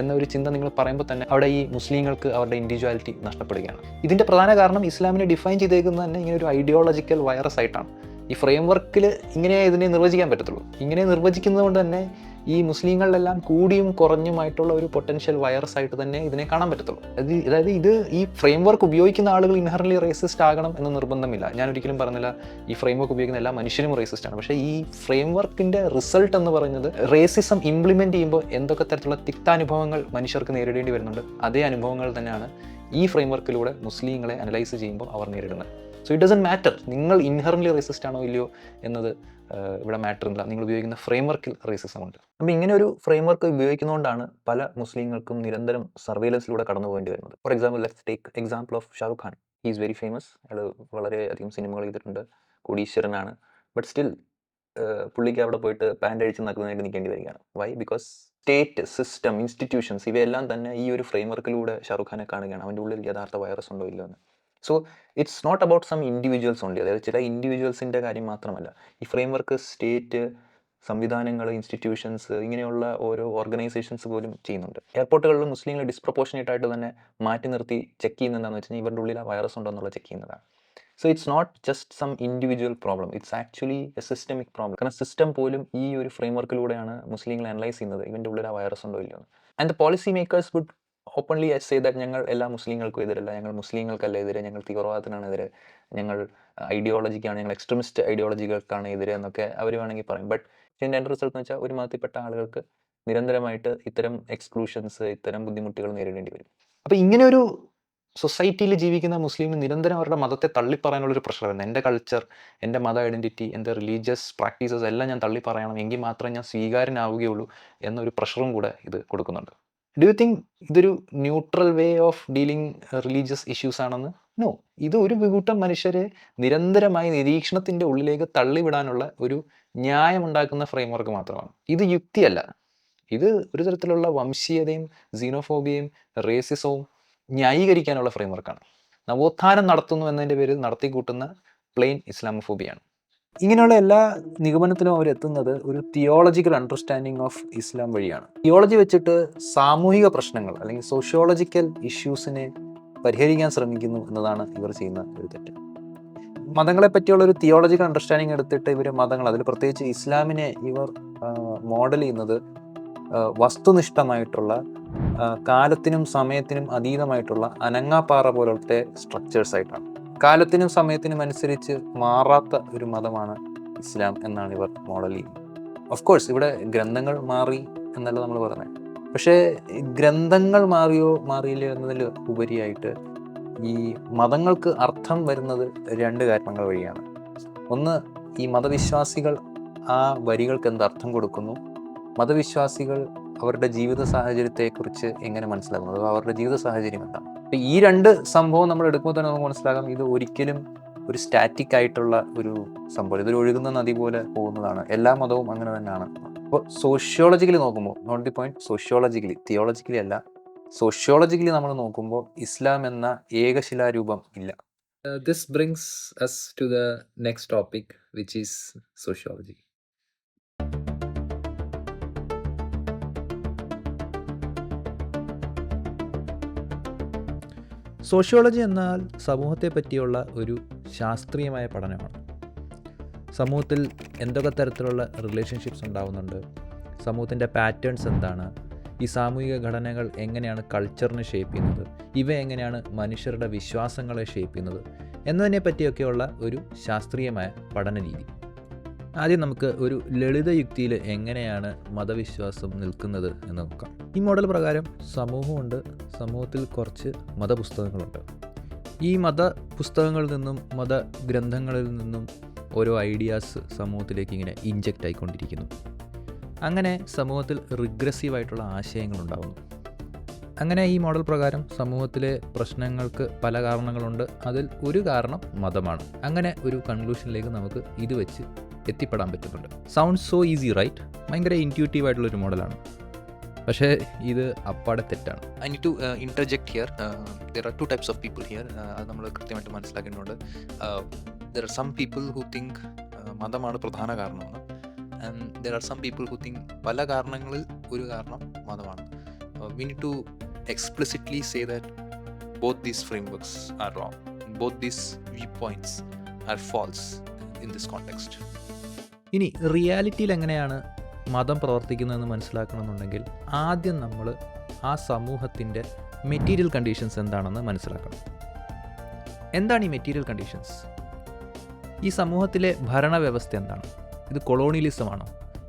എന്നൊരു ചിന്ത നിങ്ങൾ പറയുമ്പോൾ തന്നെ അവിടെ ഈ മുസ്ലിങ്ങൾക്ക് അവരുടെ ഇൻഡിവിജ്വാലിറ്റി നഷ്ടപ്പെടുകയാണ്. ഇതിൻ്റെ പ്രധാന കാരണം ഇസ്ലാമിനെ ഡിഫൈൻ ചെയ്തേക്കുന്നത് തന്നെ ഇങ്ങനെ ഒരു ഐഡിയോളജിക്കൽ വൈറസ് ആയിട്ടാണ്. ഈ ഫ്രെയിംവർക്കിൽ ഇങ്ങനെ ഇതിനെ നിർവചിക്കാൻ പറ്റത്തുള്ളൂ. ഇങ്ങനെ നിർവചിക്കുന്നത് കൊണ്ട് തന്നെ ഈ മുസ്ലിങ്ങളിലെല്ലാം കൂടിയും കുറഞ്ഞുമായിട്ടുള്ള ഒരു പൊട്ടൻഷ്യൽ വൈറസ് ആയിട്ട് തന്നെ ഇതിനെ കാണാൻ പറ്റത്തുള്ളൂ. അതായത് ഇത് ഈ ഫ്രെയിംവർക്ക് ഉപയോഗിക്കുന്ന ആളുകൾ ഇൻഹറൻലി റേസിസ്റ്റ് ആകണം എന്ന് നിർബന്ധമില്ല. ഞാൻ ഒരിക്കലും പറഞ്ഞില്ല ഈ ഫ്രെയിംവർക്ക് ഉപയോഗിക്കുന്ന എല്ലാ മനുഷ്യരും റേസിസ്റ്റ് ആണ്. പക്ഷേ ഈ ഫ്രെയിംവർക്കിൻ്റെ റിസൾട്ട് എന്ന് പറയുന്നത് റേസിസം ഇംപ്ലിമെൻറ്റ് ചെയ്യുമ്പോൾ എന്തൊക്കെ തരത്തിലുള്ള തിക്താനുഭവങ്ങൾ മനുഷ്യർക്ക് നേരിടേണ്ടി വരുന്നുണ്ട്, അതേ അനുഭവങ്ങൾ തന്നെയാണ് ഈ ഫ്രെയിംവർക്കിലൂടെ മുസ്ലിങ്ങളെ അനലൈസ് ചെയ്യുമ്പോൾ അവർ നേരിടുന്നത്. സോ ഇറ്റ് ഡസൻറ്റ് മാറ്റർ നിങ്ങൾ ഇൻഹറൻലി റേസിസ്റ്റ് ആണോ ഇല്ലയോ എന്നത് ഇവിടെ മാറ്റർ ഇല്ല, നിങ്ങൾ ഉപയോഗിക്കുന്ന ഫ്രെയിംവർക്കിൽ റേസിസം ഉണ്ട്. അപ്പോൾ ഇങ്ങനെ ഒരു ഫ്രെയിംവർക്ക് ഉപയോഗിക്കുന്നതുകൊണ്ടാണ് പല മുസ്ലിങ്ങൾക്കും നിരന്തരം സർവൈലൻസിലൂടെ കടന്നു പോകേണ്ടി വരുന്നത്. For example, let's take example of Shahrukh Khan. He is very famous. അയാൾ വളരെയധികം സിനിമകൾ ചെയ്തിട്ടുണ്ട്, കോടീശ്വരനാണ്. ബട്ട് സ്റ്റിൽ പുള്ളിക്ക് അവിടെ പോയിട്ട് പാൻ്റ് അഴിച്ച് നടക്കുന്നതിന് നിൽക്കേണ്ടി വരികയാണ്. Why? Because state system, institutions ഇവയെല്ലാം തന്നെ ഈ ഒരു ഫ്രെയിംവർക്കിലൂടെ ഷാറുഖ് ഖാനെ കാണുകയാണ്, അവൻ്റെ ഉള്ളിൽ യഥാർത്ഥ വൈറസ് ഉണ്ടോ ഇല്ലോ എന്ന്. So it's not about some individuals only. അതായത് ചില ഇൻഡിവിജ്വൽസിൻ്റെ കാര്യം മാത്രമല്ല, ഈ ഫ്രെയിംവർക്ക് സ്റ്റേറ്റ്, സംവിധാനങ്ങൾ, ഇൻസ്റ്റിറ്റ്യൂഷൻസ്, ഇങ്ങനെയുള്ള ഓരോ ഓർഗനൈസേഷൻസ് പോലും ചെയ്യുന്നുണ്ട്. എയർപോർട്ടുകളിൽ മുസ്ലിങ്ങളെ ഡിസ്പ്രപ്പോർഷനേറ്റ് ആയിട്ട് തന്നെ മാറ്റി നിർത്തി ചെക്ക് ചെയ്യുന്നത് എന്താണെന്ന് വെച്ച് കഴിഞ്ഞാൽ ഇവരുടെ ഉള്ളിൽ ആ വൈറസ് ഉണ്ടോ എന്നുള്ളത് ചെക്ക് ചെയ്യുന്നതാണ്. So it's not just some individual problem, it's actually a systemic problem. കാരണം സിസ്റ്റം പോലും ഈ ഒരു ഫ്രെയിംവർക്കിലൂടെയാണ് മുസ്ലിങ്ങളെ അനലൈസ് ചെയ്യുന്നത്, ഇവൻ്റെ ഉള്ളിൽ ആ വൈറസ് ഉണ്ടോ ഇല്ലയോ എന്ന്. And the policy makers would openly say that ഞങ്ങൾ എല്ലാ മുസ്ലിങ്ങൾക്കും എതിരല്ല, ഞങ്ങൾ മുസ്ലിങ്ങൾക്കല്ല എതിരെ, ഞങ്ങൾ തീവ്രവാദത്തിനാണ് എതിരെ, ഞങ്ങൾ ഐഡിയോളജിക്കാണ്, ഞങ്ങൾ എക്സ്ട്രീമിസ്റ്റ് ഐഡിയോളജികൾക്കാണ് എതിരെ എന്നൊക്കെ അവർ വേണമെങ്കിൽ പറയും. ബട്ട് ഇതിൻ്റെ എൻ്റെ റിസൾട്ട് എന്ന് വെച്ചാൽ ഒരു മതത്തിൽപ്പെട്ട ആളുകൾക്ക് നിരന്തരമായിട്ട് ഇത്തരം എക്സ്ക്ലൂഷൻസ്, ഇത്തരം ബുദ്ധിമുട്ടുകൾ നേരിടേണ്ടി വരും. അപ്പോൾ ഇങ്ങനെ ഒരു സൊസൈറ്റിയിൽ ജീവിക്കുന്ന മുസ്ലിമിന് നിരന്തരം അവരുടെ മതത്തെ തള്ളിപ്പറയാനുള്ളൊരു പ്രഷർ വരുന്നത്. എൻ്റെ കൾച്ചർ, എൻ്റെ മത ഐഡൻറ്റിറ്റി, എൻ്റെ റിലീജിയസ് പ്രാക്ടീസസ് എല്ലാം ഞാൻ തള്ളിപ്പറയണം, എങ്കിൽ മാത്രമേ ഞാൻ സ്വീകാര്യനാവുകയുള്ളൂ എന്നൊരു പ്രഷറും കൂടെ ഇത് കൊടുക്കുന്നുണ്ട്. ഡു യു തിങ്ക് ഇതൊരു neutral way of dealing religious issues ആണെന്ന്? നോ. ഇത് ഒരു കൂട്ടം മനുഷ്യരെ നിരന്തരമായി നിരീക്ഷണത്തിൻ്റെ ഉള്ളിലേക്ക് തള്ളിവിടാനുള്ള ഒരു ന്യായമുണ്ടാക്കുന്ന ഫ്രെയിംവർക്ക് മാത്രമാണ്. ഇത് യുക്തിയല്ല. ഇത് ഒരു തരത്തിലുള്ള വംശീയതയും xenophobia-യും റേസിസവും ന്യായീകരിക്കാനുള്ള ഫ്രെയിംവർക്കാണ്. നവോത്ഥാനം നടത്തുന്നു എന്നതിൻ്റെ പേരിൽ നടത്തിക്കൂട്ടുന്ന പ്ലെയിൻ ഇസ്ലാമോഫോബിയാണ്. ഇങ്ങനെയുള്ള എല്ലാ നിഗമനത്തിലും അവരെത്തുന്നത് ഒരു തിയോളജിക്കൽ അണ്ടർസ്റ്റാൻഡിങ് ഓഫ് ഇസ്ലാം വഴിയാണ്. തിയോളജി വെച്ചിട്ട് സാമൂഹിക പ്രശ്നങ്ങൾ അല്ലെങ്കിൽ സോഷ്യോളജിക്കൽ ഇഷ്യൂസിനെ പരിഹരിക്കാൻ ശ്രമിക്കുന്നു എന്നതാണ് ഇവർ ചെയ്യുന്ന ഒരു തെറ്റ്. മതങ്ങളെ പറ്റിയുള്ള ഒരു തിയോളജിക്കൽ അണ്ടർസ്റ്റാൻഡിങ് എടുത്തിട്ട് ഇവർ മതങ്ങൾ, അതിൽ പ്രത്യേകിച്ച് ഇസ്ലാമിനെ ഇവർ മോഡൽ ചെയ്യുന്നത് വസ്തുനിഷ്ഠമായിട്ടുള്ള, കാലത്തിനും സമയത്തിനും അതീതമായിട്ടുള്ള അനങ്ങാപ്പാറ പോലത്തെ സ്ട്രക്ചേഴ്സായിട്ടാണ്. കാലത്തിനും സമയത്തിനും അനുസരിച്ച് മാറാത്ത ഒരു മതമാണ് ഇസ്ലാം എന്നാണ് ഇവർ മോഡൽ ചെയ്യുന്നത്. ഓഫ് കോഴ്സ് ഇവിടെ ഗ്രന്ഥങ്ങൾ മാറി എന്നല്ല നമ്മൾ പറയുന്നത്. പക്ഷേ ഗ്രന്ഥങ്ങൾ മാറിയില്ല എന്നതിൽ ഉപരിയായിട്ട് ഈ മതങ്ങൾക്ക് അർത്ഥം വരുന്നത് 2 കാരണങ്ങൾ വഴിയാണ്. ഒന്ന്, ഈ മതവിശ്വാസികൾ ആ വരികൾക്ക് എന്ത് അർത്ഥം കൊടുക്കുന്നു, മതവിശ്വാസികൾ അവരുടെ ജീവിത സാഹചര്യത്തെക്കുറിച്ച് എങ്ങനെ മനസ്സിലാക്കുന്നു, അഥവാ അവരുടെ ജീവിത സാഹചര്യം എന്താണ്. അപ്പം ഈ 2 സംഭവം നമ്മൾ എടുക്കുമ്പോൾ തന്നെ നമുക്ക് മനസ്സിലാകാം, ഇത് ഒരിക്കലും ഒരു സ്റ്റാറ്റിക് ആയിട്ടുള്ള ഒരു സംഭവം, ഇതൊരു ഒഴുകുന്ന നദി പോലെ പോകുന്നതാണ്. എല്ലാ മതവും അങ്ങനെ തന്നെയാണ്. അപ്പോൾ സോഷ്യോളജിക്കലി നോക്കുമ്പോൾ, not the point, sociologically, theologically അല്ല, സോഷ്യോളജിക്കലി നമ്മൾ നോക്കുമ്പോൾ ഇസ്ലാം എന്ന ഏകശിലാരൂപം ഇല്ല. This brings us to the next topic, which is sociology. Sociology എന്നാൽ സമൂഹത്തെ പറ്റിയുള്ള ഒരു ശാസ്ത്രീയമായ പഠനമാണ്. സമൂഹത്തിൽ എന്തൊക്കെ തരത്തിലുള്ള റിലേഷൻഷിപ്സ് ഉണ്ടാവുന്നുണ്ട്, സമൂഹത്തിൻ്റെ പാറ്റേൺസ് എന്താണ്, ഈ സാമൂഹിക ഘടനകൾ എങ്ങനെയാണ് കൾച്ചറിനെ ഷേപ്പ് ചെയ്യുന്നത്, ഇവ എങ്ങനെയാണ് മനുഷ്യരുടെ വിശ്വാസങ്ങളെ ഷേപ്പ് ചെയ്യുന്നത് എന്നതിനെ പറ്റിയൊക്കെയുള്ള ഒരു ശാസ്ത്രീയമായ പഠന രീതി. ആദ്യം നമുക്ക് ഒരു ലളിത യുക്തിയിൽ എങ്ങനെയാണ് മതവിശ്വാസം നിൽക്കുന്നത് എന്ന് നോക്കാം. ഈ മോഡൽ പ്രകാരം സമൂഹമുണ്ട്, സമൂഹത്തിൽ കുറച്ച് മതപുസ്തകങ്ങളുണ്ട്. ഈ മതപുസ്തകങ്ങളിൽ നിന്നും മതഗ്രന്ഥങ്ങളിൽ നിന്നും ഓരോ ഐഡിയാസ് സമൂഹത്തിലേക്ക് ഇങ്ങനെ ഇൻജക്റ്റ് ആയിക്കൊണ്ടിരിക്കുന്നു. അങ്ങനെ സമൂഹത്തിൽ റിഗ്രസീവായിട്ടുള്ള ആശയങ്ങളുണ്ടാകുന്നു. അങ്ങനെ ഈ മോഡൽ പ്രകാരം സമൂഹത്തിലെ പ്രശ്നങ്ങൾക്ക് പല കാരണങ്ങളുണ്ട്. അതിൽ ഒരു കാരണം മതമാണ്. അങ്ങനെ ഒരു കൺക്ലൂഷനിലേക്ക് നമുക്ക് ഇത് വെച്ച് എത്തിപ്പെടാൻ പറ്റുന്നുണ്ട്. Sounds so easy right? ഭയങ്കര ഇൻറ്റ്യൂട്ടീവ് ആയിട്ടുള്ളൊരു മോഡലാണ്. പക്ഷേ ഇത് അപ്പാടെ തെറ്റാണ്. I need to interject here. There are 2 types of people here. അത് നമ്മൾ കൃത്യമായിട്ട് മനസ്സിലാക്കേണ്ടതുണ്ട്. There are some people who think മതമാണ് പ്രധാന കാരണമെന്ന്, and there are some people who think പല കാരണങ്ങളിൽ ഒരു കാരണം മതമാണ്. We need to explicitly say that both these frameworks are wrong. Both these viewpoints are false in this context. ഇനി റിയാലിറ്റിയിൽ എങ്ങനെയാണ് മതം പ്രവർത്തിക്കുന്നതെന്ന് മനസ്സിലാക്കണമെന്നുണ്ടെങ്കിൽ ആദ്യം നമ്മൾ ആ സമൂഹത്തിൻ്റെ മെറ്റീരിയൽ കണ്ടീഷൻസ് എന്താണെന്ന് മനസ്സിലാക്കണം. എന്താണ് ഈ മെറ്റീരിയൽ കണ്ടീഷൻസ്? ഈ സമൂഹത്തിലെ ഭരണവ്യവസ്ഥ എന്താണ്? ഇത് കൊളോണിയലിസമാണോ,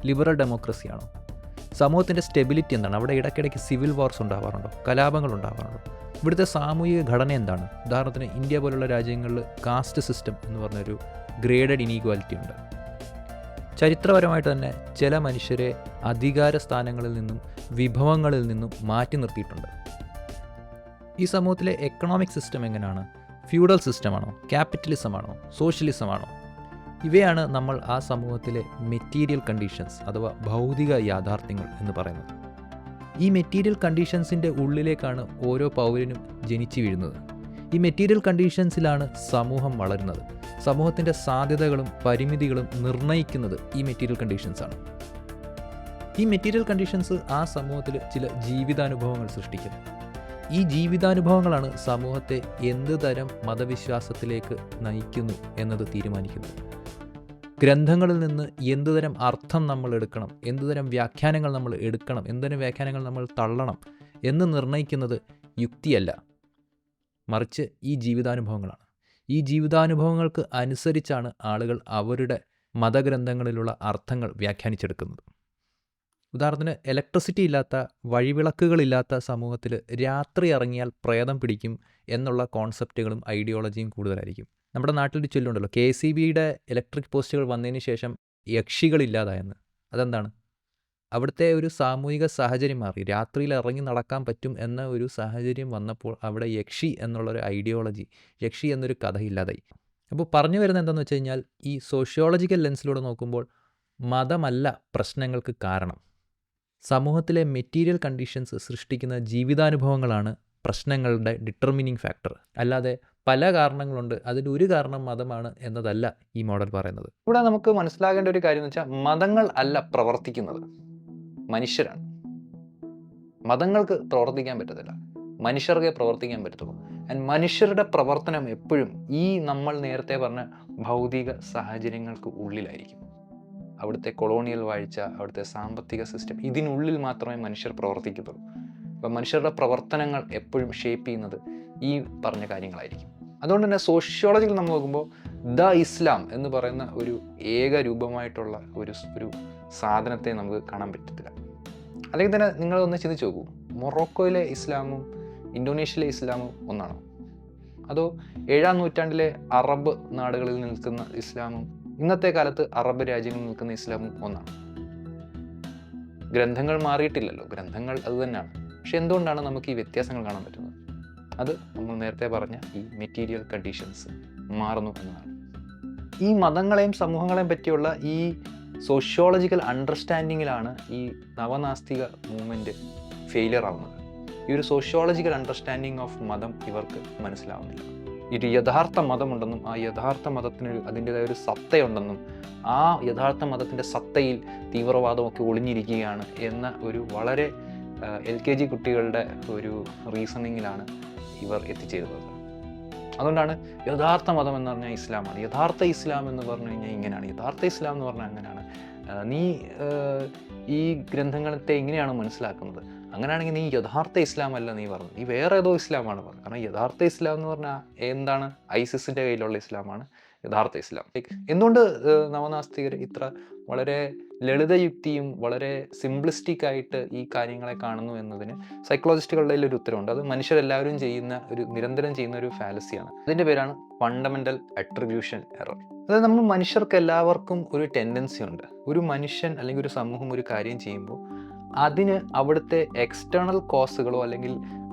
ലിബറൽ ഡെമോക്രസിയാണോ? സമൂഹത്തിൻ്റെ സ്റ്റെബിലിറ്റി എന്താണ്? അവിടെ ഇടയ്ക്കിടയ്ക്ക് സിവിൽ വാർസ് ഉണ്ടാവാറുണ്ടോ, കലാപങ്ങൾ ഉണ്ടാവാറുണ്ടോ? ഇവിടുത്തെ സാമൂഹിക ഘടന എന്താണ്? ഉദാഹരണത്തിന് ഇന്ത്യ പോലുള്ള രാജ്യങ്ങളിൽ കാസ്റ്റ് സിസ്റ്റം എന്ന് പറഞ്ഞൊരു ഗ്രേഡഡ് ഇനീക്വാലിറ്റി ഉണ്ട്. ചരിത്രപരമായിട്ട് തന്നെ ചില മനുഷ്യരെ അധികാര സ്ഥാനങ്ങളിൽ നിന്നും വിഭവങ്ങളിൽ നിന്നും മാറ്റി നിർത്തിയിട്ടുണ്ട്. ഈ സമൂഹത്തിലെ എക്കണോമിക് സിസ്റ്റം എങ്ങനെയാണ്? ഫ്യൂഡൽ സിസ്റ്റമാണോ, ക്യാപിറ്റലിസമാണോ, സോഷ്യലിസമാണോ? ഇവയാണ് നമ്മൾ ആ സമൂഹത്തിലെ മെറ്റീരിയൽ കണ്ടീഷൻസ് അഥവാ ഭൗതിക യാഥാർത്ഥ്യങ്ങൾ എന്ന് പറയുന്നത്. ഈ മെറ്റീരിയൽ കണ്ടീഷൻസിൻ്റെ ഉള്ളിലേക്കാണ് ഓരോ പൗരനും ജനിച്ചു വീഴുന്നത്. ഈ മെറ്റീരിയൽ കണ്ടീഷൻസിലാണ് സമൂഹം വളരുന്നത്. സമൂഹത്തിൻ്റെ സാധ്യതകളും പരിമിതികളും നിർണ്ണയിക്കുന്നത് ഈ മെറ്റീരിയൽ കണ്ടീഷൻസാണ്. ഈ മെറ്റീരിയൽ കണ്ടീഷൻസ് ആ സമൂഹത്തിൽ ചില ജീവിതാനുഭവങ്ങൾ സൃഷ്ടിക്കുന്നു. ഈ ജീവിതാനുഭവങ്ങളാണ് സമൂഹത്തെ എന്ത് തരം മതവിശ്വാസത്തിലേക്ക് നയിക്കുന്നു എന്നത് തീരുമാനിക്കുന്നത്. ഗ്രന്ഥങ്ങളിൽ നിന്ന് എന്തുതരം അർത്ഥം നമ്മൾ എടുക്കണം, എന്തുതരം വ്യാഖ്യാനങ്ങൾ നമ്മൾ എടുക്കണം, എന്തുതരം വ്യാഖ്യാനങ്ങൾ നമ്മൾ തള്ളണം എന്ന് നിർണ്ണയിക്കുന്നത് യുക്തിയല്ല, മറിച്ച് ഈ ജീവിതാനുഭവങ്ങളാണ്. ഈ ജീവിതാനുഭവങ്ങൾക്ക് അനുസരിച്ചാണ് ആളുകൾ അവരുടെ മതഗ്രന്ഥങ്ങളിലുള്ള അർത്ഥങ്ങൾ വ്യാഖ്യാനിച്ചെടുക്കുന്നത്. ഉദാഹരണത്തിന് ഇലക്ട്രിസിറ്റി ഇല്ലാത്ത, വഴിവിളക്കുകളില്ലാത്ത സമൂഹത്തിൽ രാത്രി ഇറങ്ങിയാൽ പ്രേതം പിടിക്കും എന്നുള്ള കോൺസെപ്റ്റുകളും ഐഡിയോളജിയും കൂടുതലായിരിക്കും. നമ്മുടെ നാട്ടിലൊരു ചൊല്ലുണ്ടല്ലോ, KCBയുടെ ഇലക്ട്രിക് പോസ്റ്റുകൾ വന്നതിന് ശേഷം യക്ഷികളില്ലാതായെന്ന്. അതെന്താണ്? അവിടുത്തെ ഒരു സാമൂഹിക സാഹചര്യം മാറി. രാത്രിയിൽ ഇറങ്ങി നടക്കാൻ പറ്റും എന്ന ഒരു സാഹചര്യം വന്നപ്പോൾ അവിടെ യക്ഷി എന്നുള്ളൊരു ഐഡിയോളജി, യക്ഷി എന്നൊരു കഥ ഇല്ലാതായി. അപ്പോൾ പറഞ്ഞു വരുന്നത് എന്താണെന്ന് വെച്ച് കഴിഞ്ഞാൽ, ഈ സോഷ്യോളജിക്കൽ ലെൻസിലൂടെ നോക്കുമ്പോൾ മതമല്ല പ്രശ്നങ്ങൾക്ക് കാരണം. സമൂഹത്തിലെ മെറ്റീരിയൽ കണ്ടീഷൻസ് സൃഷ്ടിക്കുന്ന ജീവിതാനുഭവങ്ങളാണ് പ്രശ്നങ്ങളുടെ ഡിറ്റർമിനിങ് ഫാക്ടർ. അല്ലാതെ പല കാരണങ്ങളുണ്ട്, അതിലൊരു കാരണം മതമാണ് എന്നതല്ല ഈ മോഡൽ പറയുന്നത്. ഇവിടെ നമുക്ക് മനസ്സിലാകേണ്ട ഒരു കാര്യം എന്ന് വെച്ചാൽ, മതങ്ങൾ അല്ല പ്രവർത്തിക്കുന്നത്, മനുഷ്യരാണ്. മതങ്ങൾക്ക് പ്രവർത്തിക്കാൻ പറ്റത്തില്ല, മനുഷ്യർക്കേ പ്രവർത്തിക്കാൻ പറ്റത്തുള്ളൂ. ആൻഡ് മനുഷ്യരുടെ പ്രവർത്തനം എപ്പോഴും ഈ നമ്മൾ നേരത്തെ പറഞ്ഞ ഭൗതിക സാഹചര്യങ്ങൾക്ക് ഉള്ളിലായിരിക്കും. അവിടുത്തെ കൊളോണിയൽ വാഴ്ച, അവിടുത്തെ സാമ്പത്തിക സിസ്റ്റം, ഇതിനുള്ളിൽ മാത്രമേ മനുഷ്യർ പ്രവർത്തിക്കത്തുള്ളൂ. അപ്പം മനുഷ്യരുടെ പ്രവർത്തനങ്ങൾ എപ്പോഴും ഷേപ്പ് ചെയ്യുന്നത് ഈ പറഞ്ഞ കാര്യങ്ങളായിരിക്കും. അതുകൊണ്ട് തന്നെ സോഷ്യോളജിയിൽ നമ്മൾ നോക്കുമ്പോൾ ദ ഇസ്ലാം എന്ന് പറയുന്ന ഒരു ഏക രൂപമായിട്ടുള്ള ഒരു സാധനത്തെ നമുക്ക് കാണാൻ പറ്റത്തില്ല. അല്ലെങ്കിൽ തന്നെ നിങ്ങളൊന്ന് ചിന്തിച്ച് നോക്കൂ, മൊറോക്കോയിലെ ഇസ്ലാമും ഇന്തോനേഷ്യയിലെ ഇസ്ലാമും ഒന്നാണോ? അതോ 7-ാം നൂറ്റാണ്ടിലെ അറബ് നാടുകളിൽ നിൽക്കുന്ന ഇസ്ലാമും ഇന്നത്തെ കാലത്ത് അറബ് രാജ്യങ്ങളിൽ നിൽക്കുന്ന ഇസ്ലാമും ഒന്നാണ്? ഗ്രന്ഥങ്ങൾ മാറിയിട്ടില്ലല്ലോ, ഗ്രന്ഥങ്ങൾ അത് തന്നെയാണ്. പക്ഷെ എന്തുകൊണ്ടാണ് നമുക്ക് ഈ വ്യത്യാസങ്ങൾ കാണാൻ പറ്റുന്നത്? അത് നമ്മൾ നേരത്തെ പറഞ്ഞ ഈ മെറ്റീരിയൽ കണ്ടീഷൻസ് മാറുന്നു എന്നതാണ്. ഈ മതങ്ങളെയും സമൂഹങ്ങളെയും പറ്റിയുള്ള ഈ സോഷ്യോളജിക്കൽ അണ്ടർസ്റ്റാൻഡിങ്ങിലാണ് ഈ നവനാസ്തിക മൂവ്മെൻറ്റ് ഫെയിലിയർ ആവുന്നത്. ഈ ഒരു സോഷ്യോളജിക്കൽ അണ്ടർസ്റ്റാൻഡിങ് ഓഫ് മതം ഇവർക്ക് മനസ്സിലാവുന്നില്ല. ഒരു യഥാർത്ഥ മതമുണ്ടെന്നും ആ യഥാർത്ഥ മതത്തിന് അതിൻ്റെതായ ഒരു സത്തയുണ്ടെന്നും ആ യഥാർത്ഥ മതത്തിൻ്റെ സത്തയിൽ തീവ്രവാദമൊക്കെ ഒളിഞ്ഞിരിക്കുകയാണ് എന്ന ഒരു വളരെ LKG കുട്ടികളുടെ ഒരു റീസണിങ്ങിലാണ് ഇവർ എത്തിച്ചേരുന്നത്. അതുകൊണ്ടാണ് യഥാർത്ഥ മതം എന്ന് പറഞ്ഞാൽ ഇസ്ലാമാണ്, യഥാർത്ഥ ഇസ്ലാം എന്ന് പറഞ്ഞു കഴിഞ്ഞാൽ ഇങ്ങനെയാണ്, യഥാർത്ഥ ഇസ്ലാം എന്ന് പറഞ്ഞാൽ അങ്ങനെയാണ്, നീ ഈ ഗ്രന്ഥങ്ങളത്തെ എങ്ങനെയാണ് മനസ്സിലാക്കുന്നത്? അങ്ങനെയാണെങ്കിൽ നീ യഥാർത്ഥ ഇസ്ലാം അല്ല നീ പറഞ്ഞു, നീ വേറെ ഏതോ ഇസ്ലാമാണ് പറഞ്ഞത്. കാരണം യഥാർത്ഥ ഇസ്ലാം എന്ന് പറഞ്ഞാൽ എന്താണ്? ISISന്റെ കയ്യിലുള്ള ഇസ്ലാമാണ് യഥാർത്ഥ ഇസ്ലാം. എന്തുകൊണ്ട് നവനാസ്തികർ ഇത്ര വളരെ ലളിതയുക്തിയും വളരെ സിംപ്ലിസ്റ്റിക് ആയിട്ട് ഈ കാര്യങ്ങളെ കാണുന്നു എന്നതിന് സൈക്കോളജിസ്റ്റുകളുടെ ഒരു ഉത്തരവുണ്ട്. അത് മനുഷ്യരെല്ലാവരും ചെയ്യുന്ന നിരന്തരം ചെയ്യുന്ന ഒരു ഫാലസിയാണ്. അതിൻ്റെ പേരാണ് ഫണ്ടമെൻ്റൽ അട്രിബ്യൂഷൻ എറർ. അതായത് നമ്മൾ മനുഷ്യർക്ക് എല്ലാവർക്കും ഒരു ടെൻഡൻസി ഉണ്ട്. ഒരു മനുഷ്യൻ അല്ലെങ്കിൽ ഒരു സമൂഹം ഒരു കാര്യം ചെയ്യുമ്പോൾ അതിന് അവിടുത്തെ എക്സ്റ്റേണൽ കോസുകളോ അല്ലെങ്കിൽ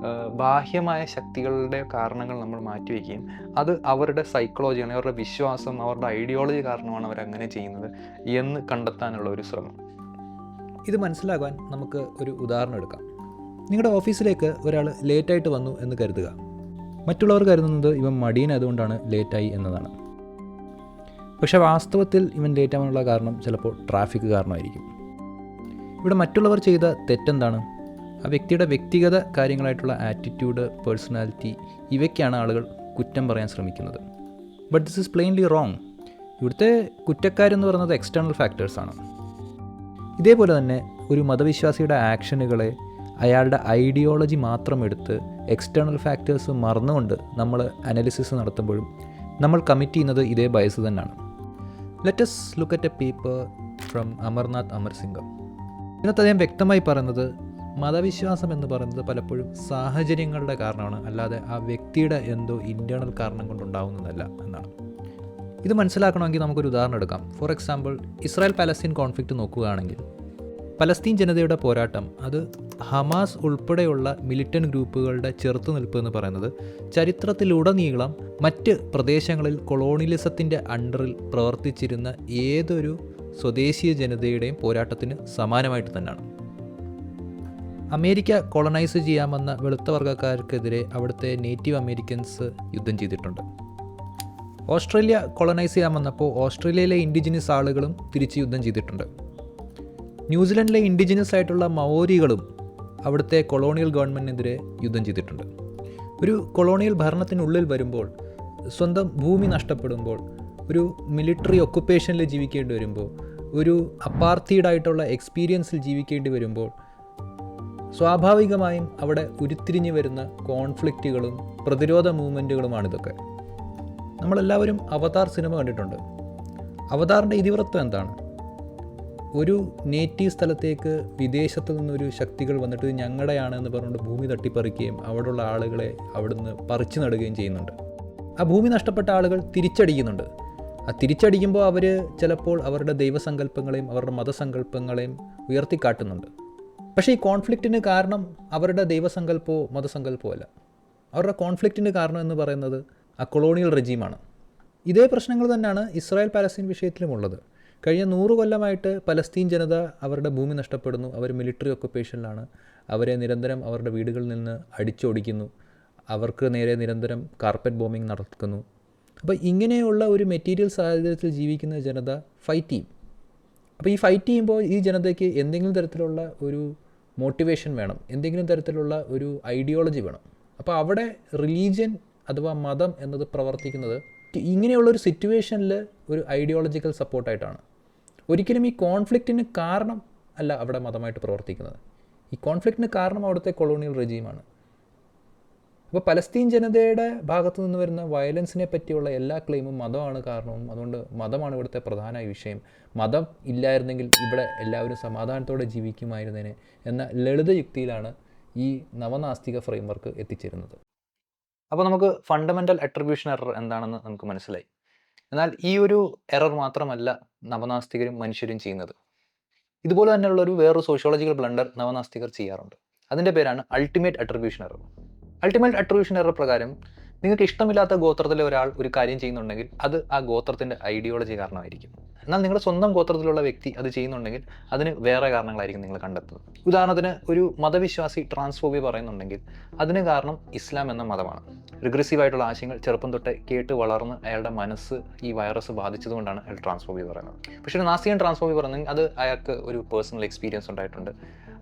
ബാഹ്യമായ ശക്തികളുടെ കാരണങ്ങൾ നമ്മൾ മാറ്റിവെക്കുകയും അത് അവരുടെ സൈക്കോളജിയാണ്, അവരുടെ വിശ്വാസം, അവരുടെ ഐഡിയോളജി കാരണമാണ് അവരങ്ങനെ ചെയ്യുന്നത് എന്ന് കണ്ടെത്താനുള്ള ഒരു ശ്രമം. ഇത് മനസ്സിലാക്കാൻ നമുക്ക് ഒരു ഉദാഹരണം എടുക്കാം. നിങ്ങളുടെ ഓഫീസിലേക്ക് ഒരാൾ ലേറ്റായിട്ട് വന്നു എന്ന് കരുതുക. മറ്റുള്ളവർ കരുതുന്നത് ഇവൻ മടിയനായതുകൊണ്ടാണ് ലേറ്റായി എന്നതാണ്. പക്ഷേ വാസ്തവത്തിൽ ഇവൻ ലേറ്റ് ആവാനുള്ള കാരണം ചിലപ്പോൾ ട്രാഫിക് കാരണമായിരിക്കും. ഇവിടെ മറ്റുള്ളവർ ചെയ്ത തെറ്റെന്താണ്? ആ വ്യക്തിയുടെ വ്യക്തിഗത കാര്യങ്ങളായിട്ടുള്ള ആറ്റിറ്റ്യൂഡ്, പേഴ്സണാലിറ്റി, ഇവയ്ക്കാണ് ആളുകൾ കുറ്റം പറയാൻ ശ്രമിക്കുന്നത്. But this is plainly wrong. ഇവിടുത്തെ കുറ്റക്കാരെന്ന് പറയുന്നത് എക്സ്റ്റേണൽ ഫാക്ടേഴ്സാണ്. ഇതേപോലെ തന്നെ ഒരു മതവിശ്വാസിയുടെ ആക്ഷനുകളെ അയാളുടെ ഐഡിയോളജി മാത്രം എടുത്ത് എക്സ്റ്റേണൽ ഫാക്ടേഴ്സ് മറന്നുകൊണ്ട് നമ്മൾ അനാലിസിസ് നടത്തുമ്പോഴും നമ്മൾ കമ്മിറ്റ് ചെയ്യുന്നത് ഇതേ ബയസ് തന്നെയാണ്. Let us look at a paper from Amarnath Amarsingam. ഇതിനകത്ത് അദ്ദേഹം വ്യക്തമായി പറയുന്നത് മതവിശ്വാസം എന്ന് പറയുന്നത് പലപ്പോഴും സാഹചര്യങ്ങളുടെ കാരണമാണ്, അല്ലാതെ ആ വ്യക്തിയുടെ എന്തോ ഇൻറ്റേർണൽ കാരണം കൊണ്ടുണ്ടാവുന്നതല്ല എന്നാണ്. ഇത് മനസ്സിലാക്കണമെങ്കിൽ നമുക്കൊരു ഉദാഹരണം എടുക്കാം. For example, Israel Palestine conflict നോക്കുകയാണെങ്കിൽ പലസ്തീൻ ജനതയുടെ പോരാട്ടം അത് ഹമാസ് ഉൾപ്പെടെയുള്ള മിലിറ്റൻ്റ് ഗ്രൂപ്പുകളുടെ ചെറുത്തുനിൽപ്പ് എന്ന് പറയുന്നത് ചരിത്രത്തിലുടനീളം മറ്റ് പ്രദേശങ്ങളിൽ കൊളോണിയലിസത്തിൻ്റെ അണ്ടറിൽ പ്രവർത്തിച്ചിരുന്ന ഏതൊരു സ്വദേശീയ ജനതയുടെയും പോരാട്ടത്തിന് സമാനമായിട്ട് തന്നെയാണ്. അമേരിക്ക കൊളനൈസ് ചെയ്യാമെന്ന വെളുത്ത വർഗ്ഗക്കാർക്കെതിരെ അവിടുത്തെ നേറ്റീവ് അമേരിക്കൻസ് യുദ്ധം ചെയ്തിട്ടുണ്ട്. ഓസ്ട്രേലിയ കൊളനൈസ് ചെയ്യാമെന്നപ്പോൾ ഓസ്ട്രേലിയയിലെ ഇൻഡിജിനസ് ആളുകളും തിരിച്ച് യുദ്ധം ചെയ്തിട്ടുണ്ട്. ന്യൂസിലൻഡിലെ ഇൻഡിജിനസ് ആയിട്ടുള്ള മവോരികളും അവിടുത്തെ കൊളോണിയൽ ഗവൺമെൻറ്റിനെതിരെ യുദ്ധം ചെയ്തിട്ടുണ്ട്. ഒരു കൊളോണിയൽ ഭരണത്തിനുള്ളിൽ വരുമ്പോൾ, സ്വന്തം ഭൂമി നഷ്ടപ്പെടുമ്പോൾ, ഒരു മിലിറ്ററി ഒക്കുപ്പേഷനിൽ ജീവിക്കേണ്ടി വരുമ്പോൾ, ഒരു അപ്പാർത്തീഡായിട്ടുള്ള എക്സ്പീരിയൻസിൽ ജീവിക്കേണ്ടി വരുമ്പോൾ സ്വാഭാവികമായും അവിടെ ഉരുത്തിരിഞ്ഞു വരുന്ന കോൺഫ്ലിക്റ്റുകളും പ്രതിരോധ മൂവ്മെൻറ്റുകളുമാണിതൊക്കെ. നമ്മളെല്ലാവരും അവതാർ സിനിമ കണ്ടിട്ടുണ്ട്. അവതാറിൻ്റെ ഇതിവൃത്തം എന്താണ്? ഒരു നേറ്റീവ് സ്ഥലത്തേക്ക് വിദേശത്തു നിന്നൊരു ശക്തികൾ വന്നിട്ട് ഞങ്ങളുടെയാണ് എന്ന് പറഞ്ഞുകൊണ്ട് ഭൂമി തട്ടിപ്പറിക്കുകയും അവിടെയുള്ള ആളുകളെ അവിടുന്ന് പറിച്ചു നടുകയും ചെയ്യുന്നുണ്ട്. ആ ഭൂമി നഷ്ടപ്പെട്ട ആളുകൾ തിരിച്ചടിക്കുന്നുണ്ട്. ആ തിരിച്ചടിക്കുമ്പോൾ അവർ ചിലപ്പോൾ അവരുടെ ദൈവസങ്കല്പങ്ങളെയും അവരുടെ മതസങ്കല്പങ്ങളെയും ഉയർത്തിക്കാട്ടുന്നുണ്ട്. പക്ഷേ ഈ കോൺഫ്ലിക്റ്റിന് കാരണം അവരുടെ ദൈവസങ്കല്പമോ മതസങ്കല്പമോ അല്ല. അവരുടെ കോൺഫ്ലിക്റ്റിന് കാരണം എന്ന് പറയുന്നത് ആ കൊളോണിയൽ റെജീമാണ്. ഇതേ പ്രശ്നങ്ങൾ തന്നെയാണ് ഇസ്രായേൽ പാലസ്തീൻ വിഷയത്തിലുമുള്ളത്. കഴിഞ്ഞ 100 കൊല്ലമായിട്ട് പലസ്തീൻ ജനത അവരുടെ ഭൂമി നഷ്ടപ്പെടുന്നു, അവർ മിലിറ്ററി ഒക്കുപ്പേഷനിലാണ്, അവരെ നിരന്തരം അവരുടെ വീടുകളിൽ നിന്ന് അടിച്ചോടിക്കുന്നു, അവർക്ക് നേരെ നിരന്തരം കാർപ്പറ്റ് ബോംബിംഗ് നടക്കുന്നു. അപ്പോൾ ഇങ്ങനെയുള്ള ഒരു മെറ്റീരിയൽ സാഹചര്യത്തിൽ ജീവിക്കുന്ന ജനത ഫൈറ്റ് ചെയ്യും. അപ്പോൾ ഈ ഫൈറ്റ് ചെയ്യുമ്പോൾ ഈ ജനതയ്ക്ക് എന്തെങ്കിലും തരത്തിലുള്ള ഒരു മോട്ടിവേഷൻ വേണം, എന്തെങ്കിലും തരത്തിലുള്ള ഒരു ഐഡിയോളജി വേണം. അപ്പോൾ അവിടെ റിലീജിയൻ അഥവാ മതം എന്നത് പ്രവർത്തിക്കുന്നത് ഇങ്ങനെയുള്ളൊരു സിറ്റുവേഷനിൽ ഒരു ഐഡിയോളജിക്കൽ സപ്പോർട്ടായിട്ടാണ്. ഒരിക്കലും ഈ കോൺഫ്ലിക്റ്റിന് കാരണം അല്ല അവിടെ മതമായിട്ട് പ്രവർത്തിക്കുന്നത്. ഈ കോൺഫ്ലിക്റ്റിന് കാരണം അവിടുത്തെ കൊളോണിയൽ റെജീമാണ്. അപ്പോൾ പലസ്തീൻ ജനതയുടെ ഭാഗത്തു നിന്ന് വരുന്ന വയലൻസിനെ പറ്റിയുള്ള എല്ലാ ക്ലെയിമും മതമാണ് കാരണവും, അതുകൊണ്ട് മതമാണ് ഇവിടുത്തെ പ്രധാന വിഷയം, മതം ഇല്ലായിരുന്നെങ്കിൽ ഇവിടെ എല്ലാവരും സമാധാനത്തോടെ ജീവിക്കുമായിരുന്നേനെ എന്ന ലളിതയുക്തിയിലാണ് ഈ നവനാസ്തിക ഫ്രെയിംവർക്ക് എത്തിച്ചേരുന്നത്. അപ്പോൾ നമുക്ക് ഫണ്ടമെൻ്റൽ അട്രിബ്യൂഷൻ എറർ എന്താണെന്ന് നമുക്ക് മനസ്സിലായി. എന്നാൽ ഈ ഒരു എറർ മാത്രമല്ല നവനാസ്തികരും മനുഷ്യരും ചെയ്യുന്നത്. ഇതുപോലെ തന്നെയുള്ളൊരു വേറൊരു സോഷ്യോളജിക്കൽ ബ്ലണ്ടർ നവനാസ്തികർ ചെയ്യാറുണ്ട്. അതിൻ്റെ പേരാണ് ultimate attribution error. Ultimate attribution error പ്രകാരം നിങ്ങൾക്ക് ഇഷ്ടമില്ലാത്ത ഗോത്രത്തിലെ ഒരാൾ ഒരു കാര്യം ചെയ്യുന്നുണ്ടെങ്കിൽ അത് ആ ഗോത്രത്തിൻ്റെ ഐഡിയോളജി കാരണമായിരിക്കും. എന്നാൽ നിങ്ങളുടെ സ്വന്തം ഗോത്രത്തിലുള്ള വ്യക്തി അത് ചെയ്യുന്നുണ്ടെങ്കിൽ അതിന് വേറെ കാരണങ്ങളായിരിക്കും നിങ്ങൾ കണ്ടെത്തുന്നത്. ഉദാഹരണത്തിന് ഒരു മതവിശ്വാസി ട്രാൻസ്ഫോബിയ പറയുന്നുണ്ടെങ്കിൽ അതിന് കാരണം ഇസ്ലാം എന്ന മതമാണ്. റിഗ്രസീവായിട്ടുള്ള ആശയങ്ങൾ ചെറുപ്പം തൊട്ടേ കേട്ട് വളർന്ന് അയാളുടെ മനസ്സ് ഈ വൈറസ് ബാധിച്ചതുകൊണ്ടാണ് അയാൾ ട്രാൻസ്ഫോബിയ പറയുന്നത്. പക്ഷേ ഒരു നാസ്തികൻ ട്രാൻസ്ഫോബിയ പറയുന്നെങ്കിൽ അത് അയാൾക്ക് ഒരു പേഴ്സണൽ എക്സ്പീരിയൻസ് ഉണ്ടായിട്ടുണ്ട്,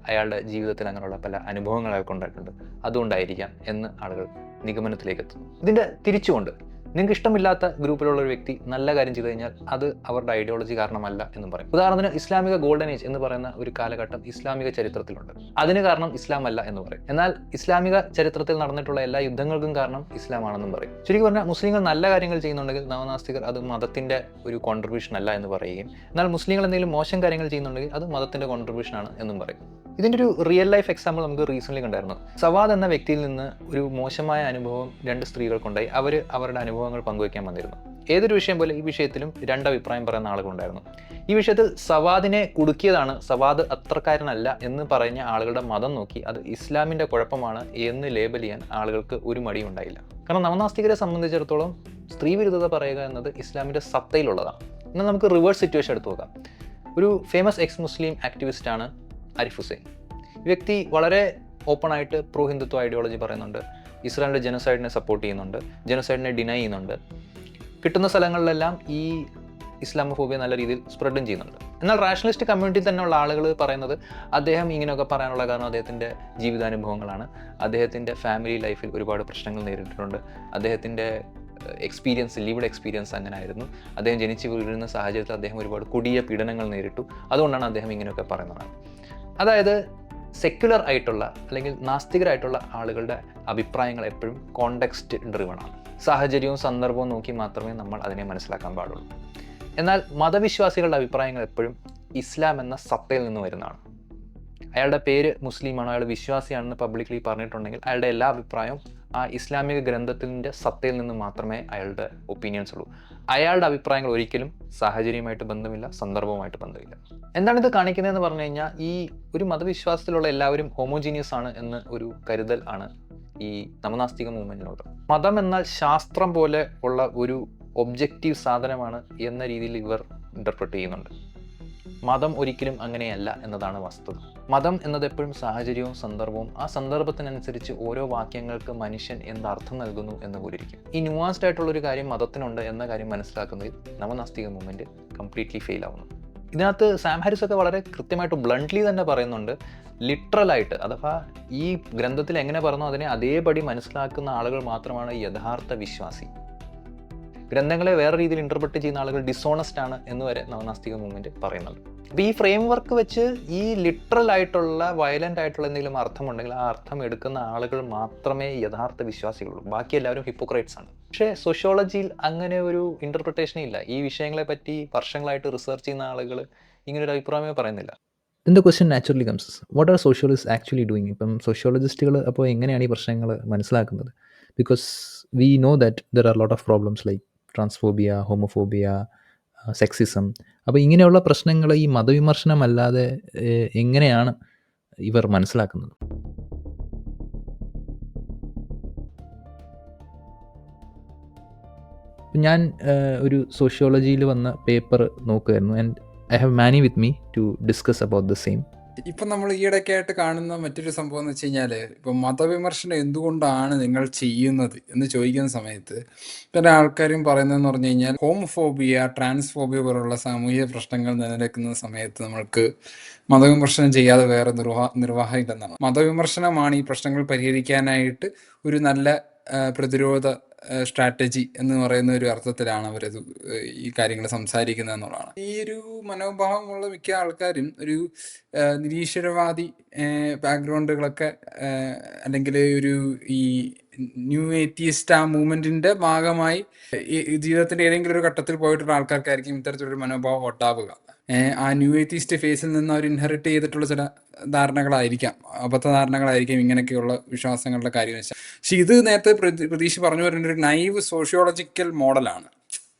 അയാളുടെ ജീവിതത്തിൽ അങ്ങനെയുള്ള പല അനുഭവങ്ങൾ അയാൾക്ക് ഉണ്ടായിട്ടുണ്ട്, അതുകൊണ്ടായിരിക്കാം എന്ന് ആളുകൾ നിഗമനത്തിലേക്ക് എത്തുന്നു. ഇതിൻ്റെ തിരിച്ചുകൊണ്ട് നിങ്ങൾക്ക് ഇഷ്ടമില്ലാത്ത ഗ്രൂപ്പിലുള്ള ഒരു വ്യക്തി നല്ല കാര്യം ചെയ്തു കഴിഞ്ഞാൽ അത് അവരുടെ ഐഡിയോളജി കാരണമല്ല എന്നും പറയും. ഉദാഹരണത്തിന് ഇസ്ലാമിക ഗോൾഡൻ ഏജ് എന്ന് പറയുന്ന ഒരു കാലഘട്ടം ഇസ്ലാമിക ചരിത്രത്തിലുണ്ട്, അതിന് കാരണം ഇസ്ലാം അല്ല എന്ന് പറയും. എന്നാൽ ഇസ്ലാമിക ചരിത്രത്തിൽ നടന്നിട്ടുള്ള എല്ലാ യുദ്ധങ്ങൾക്കും കാരണം ഇസ്ലാമാണെന്നും പറയും. ശരിക്കും പറഞ്ഞാൽ മുസ്ലിങ്ങൾ നല്ല കാര്യങ്ങൾ ചെയ്യുന്നുണ്ടെങ്കിൽ നവനാസ്തികർ അത് മതത്തിൻ്റെ ഒരു കോൺട്രിബ്യൂഷൻ അല്ല എന്ന് പറയുകയും, എന്നാൽ മുസ്ലിങ്ങൾ എന്തെങ്കിലും മോശം കാര്യങ്ങൾ ചെയ്യുന്നുണ്ടെങ്കിൽ അത് മതത്തിൻ്റെ കോൺട്രിബ്യൂഷൻ ആണ് എന്നും പറയും. ഇതിൻ്റെ ഒരു റിയൽ ലൈഫ് എക്സാമ്പിൾ നമുക്ക് റീസെൻ്റ്ലി കണ്ടായിരുന്നു. സവാദ് എന്ന വ്യക്തിയിൽ നിന്ന് ഒരു മോശമായ അനുഭവം 2 സ്ത്രീകൾക്കുണ്ടായി. അവർ അവരുടെ അനുഭവങ്ങൾ പങ്കുവയ്ക്കാൻ വന്നിരുന്നു. ഏതൊരു വിഷയം പോലെ ഈ വിഷയത്തിലും 2 അഭിപ്രായം പറയുന്ന ആളുകളുണ്ടായിരുന്നു. ഈ വിഷയത്തിൽ സവാദിനെ കുടുക്കിയതാണ്, സവാദ് അത്രക്കാരനല്ല എന്ന് പറഞ്ഞ ആളുകളുടെ മതം നോക്കി അത് ഇസ്ലാമിൻ്റെ കുഴപ്പമാണ് എന്ന് ലേബൽ ചെയ്യാൻ ആളുകൾക്ക് ഒരു മടിയും ഉണ്ടായില്ല. കാരണം നവനാസ്തികരെ സംബന്ധിച്ചിടത്തോളം സ്ത്രീ വിരുദ്ധത പറയുക എന്നത് ഇസ്ലാമിൻ്റെ സത്തയിലുള്ളതാണ്. എന്നാൽ നമുക്ക് റിവേഴ്സ് സിറ്റുവേഷൻ എടുത്തു നോക്കാം. ഒരു ഫേമസ് എക്സ് മുസ്ലിം ആക്ടിവിസ്റ്റാണ് ആരിഫ് ഹുസൈൻ. ഈ വ്യക്തി വളരെ ഓപ്പണായിട്ട് പ്രോ ഹിന്ദുത്വ ഐഡിയോളജി പറയുന്നുണ്ട്, ഇസ്രായേലിൻ്റെ ജനസൈഡിനെ സപ്പോർട്ട് ചെയ്യുന്നുണ്ട്, ജനസൈഡിനെ ഡിനൈ ചെയ്യുന്നുണ്ട്, കിട്ടുന്ന സ്ഥലങ്ങളിലെല്ലാം ഈ ഇസ്ലാമോഫോബിയ നല്ല രീതിയിൽ സ്പ്രെഡും ചെയ്യുന്നുണ്ട്. എന്നാൽ റാഷണലിസ്റ്റ് കമ്മ്യൂണിറ്റി തന്നെയുള്ള ആളുകൾ പറയുന്നത് അദ്ദേഹം ഇങ്ങനെയൊക്കെ പറയാനുള്ള കാരണം അദ്ദേഹത്തിൻ്റെ ജീവിതാനുഭവങ്ങളാണ്, അദ്ദേഹത്തിൻ്റെ ഫാമിലി ലൈഫിൽ ഒരുപാട് പ്രശ്നങ്ങൾ നേരിട്ടിട്ടുണ്ട്, അദ്ദേഹത്തിൻ്റെ ലിവ്ഡ് എക്സ്പീരിയൻസ് അങ്ങനെ ആയിരുന്നു, അദ്ദേഹം ജനിച്ച് വീഴുന്ന സാഹചര്യത്തിൽ അദ്ദേഹം ഒരുപാട് കൊടിയ പീഡനങ്ങൾ നേരിട്ടു, അതുകൊണ്ടാണ് അദ്ദേഹം ഇങ്ങനെയൊക്കെ പറയുന്നത്. അതായത് സെക്യുലർ ആയിട്ടുള്ള അല്ലെങ്കിൽ നാസ്തികരായിട്ടുള്ള ആളുകളുടെ അഭിപ്രായങ്ങൾ എപ്പോഴും കോണ്ടെക്സ്റ്റ് ഡ്രിവണാണ്. സാഹചര്യവും സന്ദർഭവും നോക്കി മാത്രമേ നമ്മൾ അതിനെ മനസ്സിലാക്കാൻ പാടുള്ളൂ. എന്നാൽ മതവിശ്വാസികളുടെ അഭിപ്രായങ്ങൾ എപ്പോഴും ഇസ്ലാം എന്ന സത്തയിൽ നിന്ന് വരുന്നതാണ്. അയാളുടെ പേര് മുസ്ലിമാണോ, അയാൾ വിശ്വാസിയാണെന്ന് പബ്ലിക്ലി പറഞ്ഞിട്ടുണ്ടെങ്കിൽ അയാളുടെ എല്ലാ അഭിപ്രായവും ആ ഇസ്ലാമിക ഗ്രന്ഥത്തിൻ്റെ സത്തയിൽ നിന്ന് മാത്രമേ അയാളുടെ ഒപ്പീനിയൻസ് ഉള്ളൂ. അയാളുടെ അഭിപ്രായങ്ങൾ ഒരിക്കലും സാഹചര്യവുമായിട്ട് ബന്ധമില്ല, സന്ദർഭവുമായിട്ട് ബന്ധമില്ല. എന്താണിത് കാണിക്കുന്നതെന്ന് പറഞ്ഞു കഴിഞ്ഞാൽ ഈ ഒരു മതവിശ്വാസത്തിലുള്ള എല്ലാവരും ഹോമോജീനിയസ് ആണ് എന്ന് ഒരു കരുതൽ ആണ് ഈ നവനാസ്തിക മൂവ്മെൻറ്റിനോട്. മതം എന്നാൽ ശാസ്ത്രം പോലെ ഉള്ള ഒരു ഒബ്ജക്റ്റീവ് സാധനമാണ് എന്ന രീതിയിൽ ഇവർ ഇൻ്റർപ്രറ്റ് ചെയ്യുന്നുണ്ട്. മതം ഒരിക്കലും അങ്ങനെയല്ല എന്നതാണ് വസ്തുത. മതം എന്നത് എപ്പോഴും സാഹചര്യവും സന്ദർഭവും ആ സന്ദർഭത്തിനനുസരിച്ച് ഓരോ വാക്യങ്ങൾക്ക് മനുഷ്യൻ എന്തർത്ഥം നൽകുന്നു എന്ന് പോലിരിക്കും. ഈ ന്യൂവാൻസ്ഡ് ആയിട്ടുള്ളൊരു കാര്യം മതത്തിനുണ്ട് എന്ന കാര്യം മനസ്സിലാക്കുന്നതിൽ നവനാസ്തിക മൂവ്മെൻറ്റ് കംപ്ലീറ്റ്ലി ഫെയിൽ ആവുന്നു. ഇതിനകത്ത് സാം ഹാരിസ് ഒക്കെ വളരെ കൃത്യമായിട്ട് ബ്ലണ്ട്ലി തന്നെ പറയുന്നുണ്ട്, ലിറ്ററലായിട്ട് അഥവാ ഈ ഗ്രന്ഥത്തിൽ എങ്ങനെ പറഞ്ഞോ അതിനെ അതേപടി മനസ്സിലാക്കുന്ന ആളുകൾ മാത്രമാണ് യഥാർത്ഥ വിശ്വാസി. ഗ്രന്ഥങ്ങളെ വേറെ രീതിയിൽ ഇൻ്റർപ്രറ്റ് ചെയ്യുന്ന ആളുകൾ ഡിസോണസ്റ്റ് ആണ് എന്ന് വരെ നവനാസ്തിക മൂവ്മെൻറ്റ് പറയുന്നുണ്ട്. അപ്പോൾ ഈ ഫ്രെയിം വർക്ക് വെച്ച് ഈ ലിറ്ററൽ ആയിട്ടുള്ള വയലൻ്റ് ആയിട്ടുള്ള എന്തെങ്കിലും അർത്ഥമുണ്ടെങ്കിൽ ആ അർത്ഥം എടുക്കുന്ന ആളുകൾ മാത്രമേ യഥാർത്ഥ വിശ്വാസികളുള്ളൂ, ബാക്കി എല്ലാവരും ഹിപ്പോക്രൈറ്റ്സ് ആണ്. പക്ഷേ സോഷ്യോളജിയിൽ അങ്ങനെ ഒരു ഇൻ്റർപ്രിട്ടേഷനേ ഇല്ല. ഈ വിഷയങ്ങളെ പറ്റി വർഷങ്ങളായിട്ട് റിസർച്ച് ചെയ്യുന്ന ആളുകൾ ഇങ്ങനൊരു അഭിപ്രായമേ പറയുന്നില്ല. Then the question naturally comes, what are sociologists actually doing? ഇപ്പം സോഷ്യോളജിസ്റ്റുകൾ അപ്പോൾ എങ്ങനെയാണ് ഈ പ്രശ്നങ്ങൾ മനസ്സിലാക്കുന്നത്? Because we know that there are lot of problems like transphobia, homophobia, sexism. അപ്പോൾ ഇങ്ങനെയുള്ള പ്രശ്നങ്ങൾ ഈ മതവിമർശനമല്ലാതെ എങ്ങനെയാണ് ഇവർ മനസ്സിലാക്കുന്നത്? ഞാൻ ഒരു സോഷ്യോളജിയിൽ വന്ന പേപ്പർ നോക്കുമായിരുന്നു and I have many with me to discuss about the same. ഇപ്പം നമ്മൾ ഈയിടയ്ക്കായിട്ട് കാണുന്ന മറ്റൊരു സംഭവം എന്ന് വെച്ച് കഴിഞ്ഞാൽ, ഇപ്പം മതവിമർശനം എന്തുകൊണ്ടാണ് നിങ്ങൾ ചെയ്യുന്നത് എന്ന് ചോദിക്കുന്ന സമയത്ത് പല ആൾക്കാരും പറയുന്നതെന്ന് പറഞ്ഞു കഴിഞ്ഞാൽ ഹോമോഫോബിയ, ട്രാൻസ്ഫോബിയ പോലുള്ള സാമൂഹിക പ്രശ്നങ്ങൾ നിലനിൽക്കുന്ന സമയത്ത് നമ്മൾക്ക് മതവിമർശനം ചെയ്യാതെ വേറെ നിർവാഹം ഇല്ലെന്നാണ്. മതവിമർശനമാണ് ഈ പ്രശ്നങ്ങൾ പരിഹരിക്കാനായിട്ട് ഒരു നല്ല പ്രതിരോധ സ്ട്രാറ്റജി എന്ന് പറയുന്ന ഒരു അർത്ഥത്തിലാണ് അവരത് ഈ കാര്യങ്ങൾ സംസാരിക്കുന്നത് എന്നുള്ളതാണ്. ഈ ഒരു മനോഭാവമുള്ള മിക്ക ആൾക്കാരും ഒരു നിരീശ്വരവാദി ബാക്ക്ഗ്രൗണ്ടുകളൊക്കെ അല്ലെങ്കിൽ ഒരു ഈ ന്യൂ ഏത്തീസ്റ്റ് ആ മൂവ്മെന്റിന്റെ ഭാഗമായി ഈ ജീവിതത്തിന്റെ ഏതെങ്കിലും ഒരു ഘട്ടത്തിൽ പോയിട്ടുള്ള ആൾക്കാർക്കായിരിക്കും ഇത്തരത്തിലൊരു മനോഭാവം ഉണ്ടാവുക. ആ ന്യൂ ഏത്തീസ്റ്റ് ഫേസിൽ നിന്ന് അവർ ഇൻഹെറിറ്റ് ചെയ്തിട്ടുള്ള ചില ധാരണകളായിരിക്കാം, അബദ്ധധാരണകളായിരിക്കും ഇങ്ങനെയൊക്കെയുള്ള വിശ്വാസങ്ങളുടെ കാര്യം വെച്ചാൽ. പക്ഷെ ഇത് നേരത്തെ പ്രതീക്ഷ പറഞ്ഞു വരുന്ന ഒരു നൈവ് സോഷ്യോളജിക്കൽ മോഡലാണ്.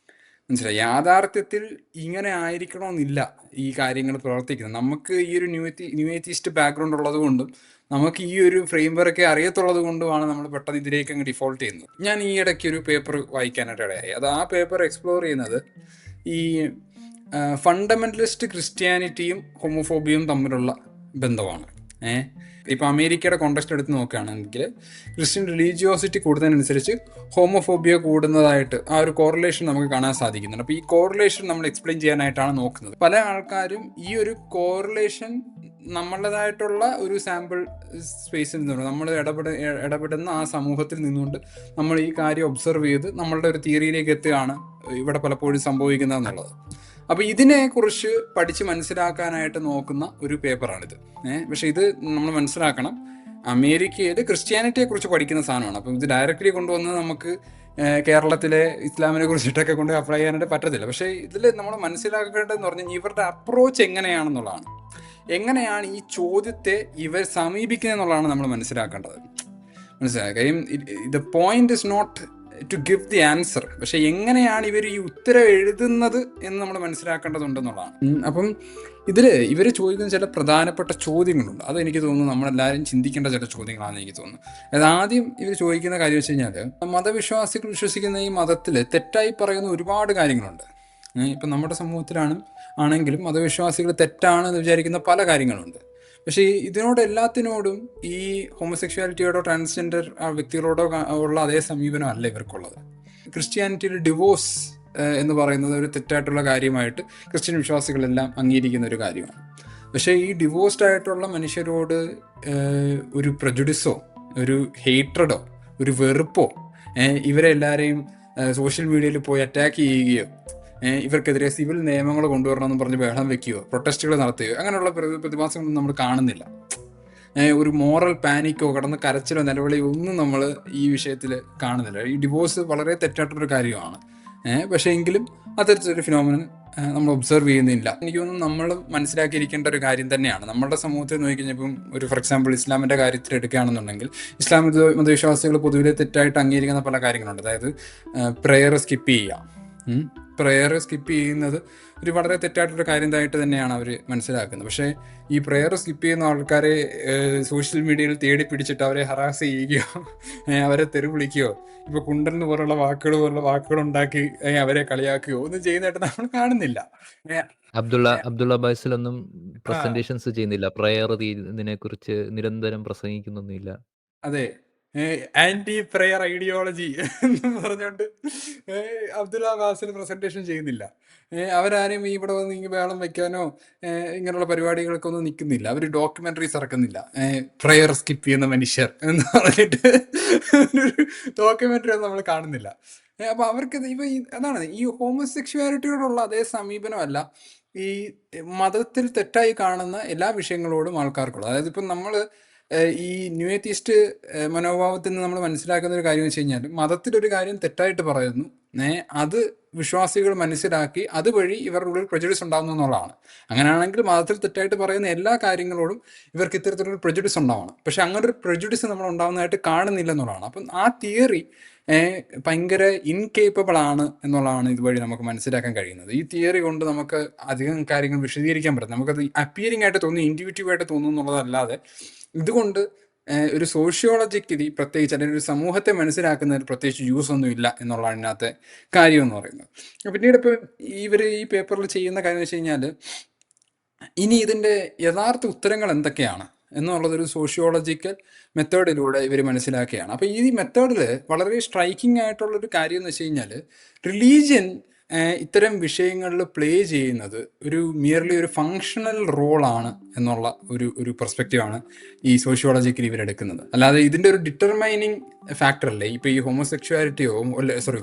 മനസ്സിലായി? യാഥാർത്ഥ്യത്തിൽ ഇങ്ങനെ ആയിരിക്കണമെന്നില്ല ഈ കാര്യങ്ങൾ പ്രവർത്തിക്കുന്നത്. നമുക്ക് ഈ ഒരു ന്യൂ ഏത്തീസ്റ്റ് ബാക്ക്ഗ്രൗണ്ട് ഉള്ളത് കൊണ്ടും നമുക്ക് ഈ ഒരു ഫ്രെയിം വർക്ക് അറിയത്തുള്ളത് കൊണ്ടുമാണ് നമ്മൾ പെട്ടെന്ന് ഇതിലേക്ക് അങ്ങ് ഡിഫോൾട്ട് ചെയ്യുന്നത്. ഞാൻ ഈ ഇടയ്ക്ക് ഒരു പേപ്പർ വായിക്കാനായിട്ട് ഇടയായി. അത് ആ പേപ്പർ എക്സ്പ്ലോർ ചെയ്യുന്നത് ഈ ഫണ്ടമെന്റലിസ്റ്റ് ക്രിസ്ത്യാനിറ്റിയും ഹോമോഫോബിയയും തമ്മിലുള്ള ബന്ധമാണ്. ഇപ്പം അമേരിക്കയുടെ കോണ്ടക്സ്റ്റ് എടുത്ത് നോക്കുകയാണെങ്കിൽ ക്രിസ്ത്യൻ റിലീജിയോസിറ്റി കൂടുന്നതിനനുസരിച്ച് ഹോമോഫോബിയ കൂടുന്നതായിട്ട് ആ ഒരു കോറിലേഷൻ നമുക്ക് കാണാൻ സാധിക്കുന്നുണ്ട്. അപ്പോൾ ഈ കോറിലേഷൻ നമ്മൾ എക്സ്പ്ലെയിൻ ചെയ്യാനായിട്ടാണ് നോക്കുന്നത്. പല ആൾക്കാരും ഈ ഒരു കോറിലേഷൻ നമ്മളുടേതായിട്ടുള്ള ഒരു സാമ്പിൾ സ്പേസിൽ നിന്നുകൊണ്ട് നമ്മൾ ഇടപെടുന്ന ആ സമൂഹത്തിൽ നിന്നുകൊണ്ട് നമ്മൾ ഈ കാര്യം ഒബ്സർവ് ചെയ്ത് നമ്മളുടെ ഒരു തിയറിയിലേക്ക് എത്തുകയാണ് ഇവിടെ പലപ്പോഴും സംഭവിക്കുന്നത് എന്നുള്ളത്. അപ്പോൾ ഇതിനെക്കുറിച്ച് പഠിച്ച് മനസ്സിലാക്കാനായിട്ട് നോക്കുന്ന ഒരു പേപ്പറാണിത്. പക്ഷെ ഇത് നമ്മൾ മനസ്സിലാക്കണം, അമേരിക്കയിൽ ക്രിസ്ത്യാനിറ്റിയെ കുറിച്ച് പഠിക്കുന്ന സാധനമാണ്. അപ്പം ഇത് ഡയറക്റ്റ്ലി കൊണ്ടുവന്ന് നമുക്ക് കേരളത്തിലെ ഇസ്ലാമിനെ കുറിച്ചിട്ടൊക്കെ കൊണ്ട് അപ്ലൈ ചെയ്യാനായിട്ട് പറ്റത്തില്ല. പക്ഷേ ഇതിൽ നമ്മൾ മനസ്സിലാക്കേണ്ടതെന്ന് പറഞ്ഞാൽ ഇവരുടെ അപ്രോച്ച് എങ്ങനെയാണെന്നുള്ളതാണ്. എങ്ങനെയാണ് ഈ ചോദ്യത്തെ ഇവർ സമീപിക്കുന്നത് എന്നുള്ളതാണ് നമ്മൾ മനസ്സിലാക്കേണ്ടത്. മനസ്സിലായ കാര്യം, the point is not to give the answer, പക്ഷെ എങ്ങനെയാണ് ഇവർ ഈ ഉത്തരം എഴുതുന്നത് എന്ന് നമ്മൾ മനസ്സിലാക്കേണ്ടതുണ്ടെന്നുള്ളതാണ്. അപ്പം ഇതിൽ ഇവർ ചോദിക്കുന്ന ചില പ്രധാനപ്പെട്ട ചോദ്യങ്ങളുണ്ട്. അതെനിക്ക് തോന്നുന്നു നമ്മളെല്ലാവരും ചിന്തിക്കേണ്ട ചില ചോദ്യങ്ങളാണെന്ന് എനിക്ക് തോന്നുന്നു. അതായത് ആദ്യം ഇവർ ചോദിക്കുന്ന കാര്യം വെച്ച് കഴിഞ്ഞാൽ, മതവിശ്വാസികൾ വിശ്വസിക്കുന്ന ഈ മതത്തിൽ തെറ്റായി പറയുന്ന ഒരുപാട് കാര്യങ്ങളുണ്ട്. ഇപ്പം നമ്മുടെ ആണെങ്കിലും മതവിശ്വാസികൾ തെറ്റാണെന്ന് വിചാരിക്കുന്ന പല കാര്യങ്ങളുണ്ട്. പക്ഷേ ഇതിനോട് എല്ലാത്തിനോടും ഈ ഹോമോസെക്ഷുവാലിറ്റിയോടോ ട്രാൻസ്ജെൻഡർ വ്യക്തികളോടോ ഉള്ള അതേ സമീപനം അല്ല ഇവർക്കുള്ളത്. ക്രിസ്ത്യാനിറ്റിയിൽ ഡിവോഴ്സ് എന്ന് പറയുന്നത് ഒരു തെറ്റായിട്ടുള്ള കാര്യമായിട്ട് ക്രിസ്ത്യൻ വിശ്വാസികളെല്ലാം അംഗീകരിക്കുന്ന ഒരു കാര്യമാണ്. പക്ഷേ ഈ ഡിവോഴ്സ്ഡ് ആയിട്ടുള്ള മനുഷ്യരോട് ഒരു പ്രജുഡിസോ ഒരു ഹേറ്റ്രഡോ ഒരു വെറുപ്പോ ഇവരെ എല്ലാവരെയും സോഷ്യൽ മീഡിയയിൽ പോയി അറ്റാക്ക് ചെയ്യുകയോ ഇവർക്കെതിരെ സിവിൽ നിയമങ്ങൾ കൊണ്ടുവരണമെന്ന് പറഞ്ഞ് ബഹളം വെക്കുകയോ പ്രൊട്ടസ്റ്റുകൾ നടത്തുകയോ അങ്ങനെയുള്ള പ്രതിഭാസങ്ങളൊന്നും നമ്മൾ കാണുന്നില്ല. ഒരു മോറൽ പാനിക്കോ കടന്ന് കരച്ചിലോ നിലവിളിയോ ഒന്നും നമ്മൾ ഈ വിഷയത്തിൽ കാണുന്നില്ല. ഈ ഡിവോഴ്സ് വളരെ തെറ്റായിട്ടൊരു കാര്യമാണ്. പക്ഷേ എങ്കിലും അത്തരത്തിലൊരു ഫിനോമിനൻ നമ്മൾ ഒബ്സർവ് ചെയ്യുന്നില്ല. എനിക്ക് തോന്നുന്നു നമ്മൾ മനസ്സിലാക്കിയിരിക്കേണ്ട ഒരു കാര്യം തന്നെയാണ്. നമ്മളുടെ സമൂഹത്തിൽ നോക്കിക്കഴിഞ്ഞപ്പം ഒരു ഫോർ എക്സാമ്പിൾ ഇസ്ലാമിൻ്റെ കാര്യത്തിൽ എടുക്കുകയാണെന്നുണ്ടെങ്കിൽ ഇസ്ലാം മതവിശ്വാസികൾ പൊതുവിലെ തെറ്റായിട്ട് അംഗീകരിക്കുന്ന പല കാര്യങ്ങളുണ്ട്. അതായത് പ്രെയർ സ്കിപ്പ് ചെയ്യുക. പ്രെയർ സ്കിപ്പ് ചെയ്യുന്നത് ഒരു വളരെ തെറ്റായിട്ടൊരു കാര്യമായിട്ട് തന്നെയാണ് അവർ മനസ്സിലാക്കുന്നത്. പക്ഷേ ഈ പ്രെയർ സ്കിപ്പ് ചെയ്യുന്ന ആൾക്കാരെ സോഷ്യൽ മീഡിയയിൽ തേടി പിടിച്ചിട്ട് അവരെ ഹറാസ് ചെയ്യുകയോ അവരെ തെറി വിളിക്കുകയോ ഇപ്പോൾ കുണ്ടൻ പോലുള്ള വാക്കുകൾ ഉണ്ടാക്കി അവരെ കളിയാക്കുകയോ ഒന്നും ചെയ്യുന്നതായിട്ട് നമ്മൾ കാണുന്നില്ല. അബ്ദുള്ള ബൈസിലൊന്നും പ്രസന്റേഷൻസ് ചെയ്യുന്നില്ല, പ്രയർ ഇതിനെ കുറിച്ച് നിരന്തരം പ്രസംഗിക്കുന്നൊന്നുമില്ല. അതെ, ആന്റി പ്രെയർ ഐഡിയോളജി എന്ന് പറഞ്ഞുകൊണ്ട് അബ്ദുള്ള ബാസിൽ പ്രസന്റേഷൻ ചെയ്യുന്നില്ല. അവരാരും ഇവിടെ വന്ന് ഇങ്ങനെ വേളം വെക്കാനോ ഇങ്ങനെയുള്ള പരിപാടികൾക്കൊന്നും നിൽക്കുന്നില്ല. അവർ ഡോക്യുമെന്ററീസ് ഇറക്കുന്നില്ല. പ്രെയർ സ്കിപ്പ് ചെയ്യുന്ന മനുഷ്യർ എന്ന് പറഞ്ഞിട്ട് ഒരു ഡോക്യുമെന്ററി ഒന്നും നമ്മൾ കാണുന്നില്ല. അപ്പോൾ അവർക്ക് അതാണ് ഈ ഹോമോസെക്ഷുവാലിറ്റിയോടുള്ള അതേ സമീപനമല്ല ഈ മതത്തിൽ തെറ്റായി കാണുന്ന എല്ലാ വിഷയങ്ങളോടും ആൾക്കാർക്കുള്ളത്. അതായത് ഇപ്പം നമ്മൾ ഈ ന്യൂ ഏത്തീസ്റ്റ് മനോഭാവത്തിൽ നിന്ന് നമ്മൾ മനസ്സിലാക്കുന്ന ഒരു കാര്യം വെച്ച് കഴിഞ്ഞാൽ, മതത്തിലൊരു കാര്യം തെറ്റായിട്ട് പറയുന്നു, അത് വിശ്വാസികൾ മനസ്സിലാക്കി അതുവഴി ഇവരുടെ ഉള്ളിൽ പ്രജുഡിസ് ഉണ്ടാകുന്നു എന്നുള്ളതാണ്. അങ്ങനെയാണെങ്കിൽ മതത്തിൽ തെറ്റായിട്ട് പറയുന്ന എല്ലാ കാര്യങ്ങളോടും ഇവർക്ക് ഇത്തരത്തിലൊരു പ്രജുഡിസ് ഉണ്ടാവണം. പക്ഷെ അങ്ങനെ ഒരു പ്രജുഡിസ് നമ്മൾ ഉണ്ടാകുന്നതായിട്ട് കാണുന്നില്ല എന്നുള്ളതാണ്. അപ്പം ആ തിയറി ഭയങ്കര ഇൻകേപ്പബിൾ ആണ് എന്നുള്ളതാണ് ഇതുവഴി നമുക്ക് മനസ്സിലാക്കാൻ കഴിയുന്നത്. ഈ തിയറി കൊണ്ട് നമുക്ക് അധികം കാര്യങ്ങൾ വിശദീകരിക്കാൻ പറ്റും. നമുക്കത് അപ്പിയറിംഗ് ആയിട്ട് തോന്നുന്നു, ഇൻഡിവിറ്റീവായിട്ട് തോന്നുന്നു എന്നുള്ളതല്ലാതെ ഇതുകൊണ്ട് ഒരു സോഷ്യോളജിക്കലി പ്രത്യേകിച്ച് അല്ലെങ്കിൽ ഒരു സമൂഹത്തെ മനസ്സിലാക്കുന്നതിൽ പ്രത്യേകിച്ച് യൂസ് ഒന്നും ഇല്ല എന്നുള്ളതാണ് ഇതിനകത്തെ കാര്യം എന്ന് പറയുന്നത്. പിന്നീട് ഇപ്പോൾ ഇവർ ഈ പേപ്പറിൽ ചെയ്യുന്ന കാര്യം എന്ന് വെച്ച് കഴിഞ്ഞാൽ, ഇനി ഇതിൻ്റെ യഥാർത്ഥ ഉത്തരങ്ങൾ എന്തൊക്കെയാണ് എന്നുള്ളതൊരു സോഷ്യോളജിക്കൽ മെത്തേഡിലൂടെ ഇവർ മനസ്സിലാക്കുകയാണ്. അപ്പോൾ ഈ മെത്തേഡിൽ വളരെ സ്ട്രൈക്കിംഗ് ആയിട്ടുള്ളൊരു കാര്യം എന്ന് വെച്ച് കഴിഞ്ഞാൽ, റിലീജിയൻ ഇത്തരം വിഷയങ്ങളിൽ പ്ലേ ചെയ്യുന്നത് മിയർലി ഒരു ഫങ്ഷണൽ റോളാണ് എന്നുള്ള ഒരു പെർസ്പെക്റ്റീവാണ് ഈ സോഷ്യോളജിക്കലി ഇവരെടുക്കുന്നത്. അല്ലാതെ ഇതിൻ്റെ ഒരു ഡിറ്റർമൈനിങ് ഫാക്ടർ അല്ലേ. ഇപ്പോൾ ഈ ഹോമോസെക്ഷുവാലിറ്റിയോ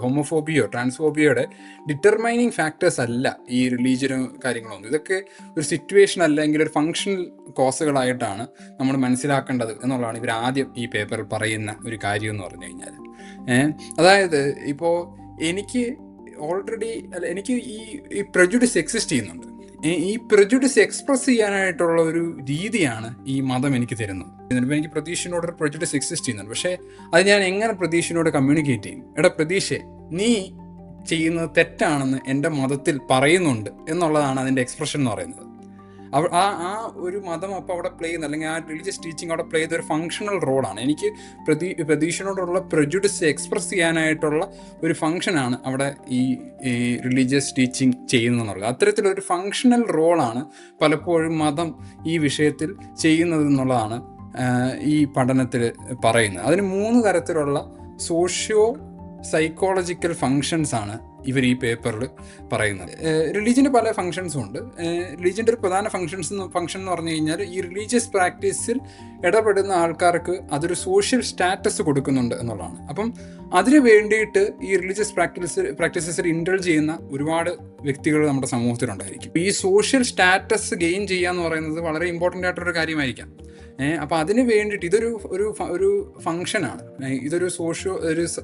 ഹോമോഫോബിയോ ട്രാൻസ്ഫോബിയോയുടെ ഡിറ്റർമൈനിങ് ഫാക്ടേഴ്സ് അല്ല ഈ റിലീജിയനും കാര്യങ്ങളൊന്നും. ഇതൊക്കെ ഒരു സിറ്റുവേഷൻ അല്ലെങ്കിൽ ഒരു ഫങ്ഷണൽ കോസുകളായിട്ടാണ് നമ്മൾ മനസ്സിലാക്കേണ്ടത് എന്നുള്ളതാണ് ഇവർ ആദ്യം ഈ പേപ്പറിൽ പറയുന്ന ഒരു കാര്യം എന്ന് പറഞ്ഞു കഴിഞ്ഞാൽ. അതായത് ഇപ്പോൾ എനിക്ക് ഈ പ്രെജുഡിസ് എക്സിസ്റ്റ് ചെയ്യുന്നുണ്ട്. ഈ പ്രെജുഡിസ് എക്സ്പ്രസ് ചെയ്യാനായിട്ടുള്ള ഒരു രീതിയാണ് ഈ മതം എനിക്ക് തരുന്നത്. ഇപ്പോൾ എനിക്ക് പ്രതീക്ഷയോട് ഒരു പ്രെജുഡിസ് എക്സിസ്റ്റ് ചെയ്യുന്നുണ്ട്. പക്ഷേ അത് ഞാൻ എങ്ങനെ പ്രതീക്ഷയോട് കമ്മ്യൂണിക്കേറ്റ് ചെയ്യും? പ്രതീക്ഷ, നീ ചെയ്യുന്നത് തെറ്റാണെന്ന് എൻ്റെ മതത്തിൽ പറയുന്നുണ്ട് എന്നുള്ളതാണ് അതിൻ്റെ എക്സ്പ്രഷൻ എന്ന് പറയുന്നത്. ആ ഒരു മതം അപ്പോൾ അവിടെ പ്ലേ ചെയ്യുന്ന, അല്ലെങ്കിൽ ആ റിലീജിയസ് ടീച്ചിങ് അവിടെ പ്ലേ ചെയ്ത ഒരു ഫങ്ഷണൽ റോളാണ്. എനിക്ക് പ്രതീക്ഷയോടുള്ള പ്രെജുഡിസ് എക്സ്പ്രസ് ചെയ്യാനായിട്ടുള്ള ഒരു ഫങ്ഷനാണ് അവിടെ ഈ റിലീജിയസ് ടീച്ചിങ് ചെയ്യുന്നതെന്നുള്ളത്. അത്തരത്തിലൊരു ഫങ്ഷണൽ റോളാണ് പലപ്പോഴും മതം ഈ വിഷയത്തിൽ ചെയ്യുന്നത് എന്നുള്ളതാണ് ഈ പഠനത്തിൽ പറയുന്നത്. അതിന് 3 തരത്തിലുള്ള സോഷ്യോ സൈക്കോളജിക്കൽ ഫങ്ഷൻസ് ആണ് ഇവർ ഈ പേപ്പറിൽ പറയുന്നത്. റിലീജിയൻ്റെ പല ഫങ്ഷൻസും ഉണ്ട്. റിലീജിയൻ്റെ ഒരു പ്രധാന ഫങ്ഷൻ എന്ന് പറഞ്ഞു കഴിഞ്ഞാൽ ഈ റിലീജിയസ് പ്രാക്ടീസിൽ ഇടപെടുന്ന ആൾക്കാർക്ക് അതൊരു സോഷ്യൽ സ്റ്റാറ്റസ് കൊടുക്കുന്നുണ്ട് എന്നുള്ളതാണ്. അപ്പം അതിന് വേണ്ടിയിട്ട് ഈ റിലീജിയസ് പ്രാക്ടീസസിൽ ഇൻഡൾജ് ചെയ്യുന്ന ഒരുപാട് വ്യക്തികൾ നമ്മുടെ സമൂഹത്തിലുണ്ടായിരിക്കും. ഈ സോഷ്യൽ സ്റ്റാറ്റസ് ഗെയിൻ ചെയ്യുക എന്ന് പറയുന്നത് വളരെ ഇമ്പോർട്ടൻ്റ് ആയിട്ടൊരു കാര്യമായിരിക്കാം. അപ്പോൾ അതിന് വേണ്ടിയിട്ട് ഇതൊരു ഫങ്ഷനാണ്. ഇതൊരു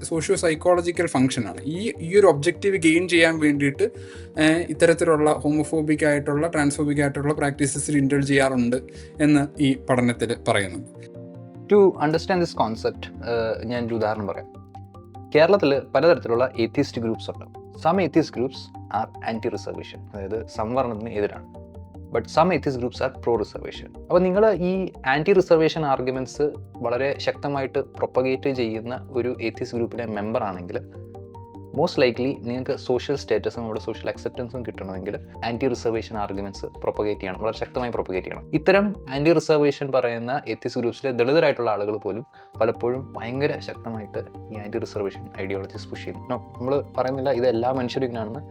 സോഷ്യോ സൈക്കോളജിക്കൽ ഫങ്ഷനാണ്. ഈ ഒരു ഒബ്ജക്റ്റീവ് ഗെയിൻ ചെയ്യാൻ വേണ്ടിയിട്ട് ഇത്തരത്തിലുള്ള ഹോമോഫോബിക് ആയിട്ടുള്ള ട്രാൻസ്ഫോബിക് ആയിട്ടുള്ള പ്രാക്ടീസസിൽ ഇൻഡൾജ് ചെയ്യാറുണ്ട് എന്ന് ഈ പഠനത്തിൽ പറയുന്നു. ടു അണ്ടർസ്റ്റാൻഡ് ദിസ് കോൺസെപ്റ്റ് ഞാൻ ഒരു ഉദാഹരണം പറയാം. കേരളത്തിൽ പലതരത്തിലുള്ള ഏത്തിസ്റ്റ് ഗ്രൂപ്പ്സ് ഉണ്ട്. Some atheist groups are anti reservation, അതായത് സംവരണത്തിന് എതിരാണ്. But some atheist groups are pro reservation. അപ്പോൾ നിങ്ങൾ ഈ ആൻറ്റി റിസർവേഷൻ ആർഗ്യുമെൻറ്റ്സ് വളരെ ശക്തമായിട്ട് പ്രൊപ്പഗേറ്റ് ചെയ്യുന്ന ഒരു ഏത്തിസ്റ്റ് ഗ്രൂപ്പിലെ മെമ്പർ ആണെങ്കിൽ മോസ്റ്റ് ലൈക്ലി നിങ്ങൾക്ക് സോഷ്യൽ സ്റ്റേറ്റസും അവിടെ സോഷ്യൽ അക്സെപ്റ്റൻസും കിട്ടണമെങ്കിൽ ആൻറ്റി റിസർവേഷൻ ആർഗ്യുമെൻറ്റ്സ് പ്രൊപ്പഗേറ്റ് ചെയ്യണം, വളരെ ശക്തമായി പ്രൊപ്പഗേറ്റ് ചെയ്യണം. ഇത്തരം ആൻറ്റി റിസർവേഷൻ പറയുന്ന ഏത്തിസ്റ്റ് ഗ്രൂപ്പ്സിലെ ദളിതരായിട്ടുള്ള ആളുകൾ പോലും പലപ്പോഴും ഭയങ്കര ശക്തമായിട്ട് ഈ ആൻറ്റി റിസർവേഷൻ ഐഡിയോളജീസ് പുഷ് ചെയ്യുന്നു. നമ്മൾ പറയുന്നില്ല ഇത് എല്ലാ മനുഷ്യരും ഇങ്ങനെയാണെന്ന്.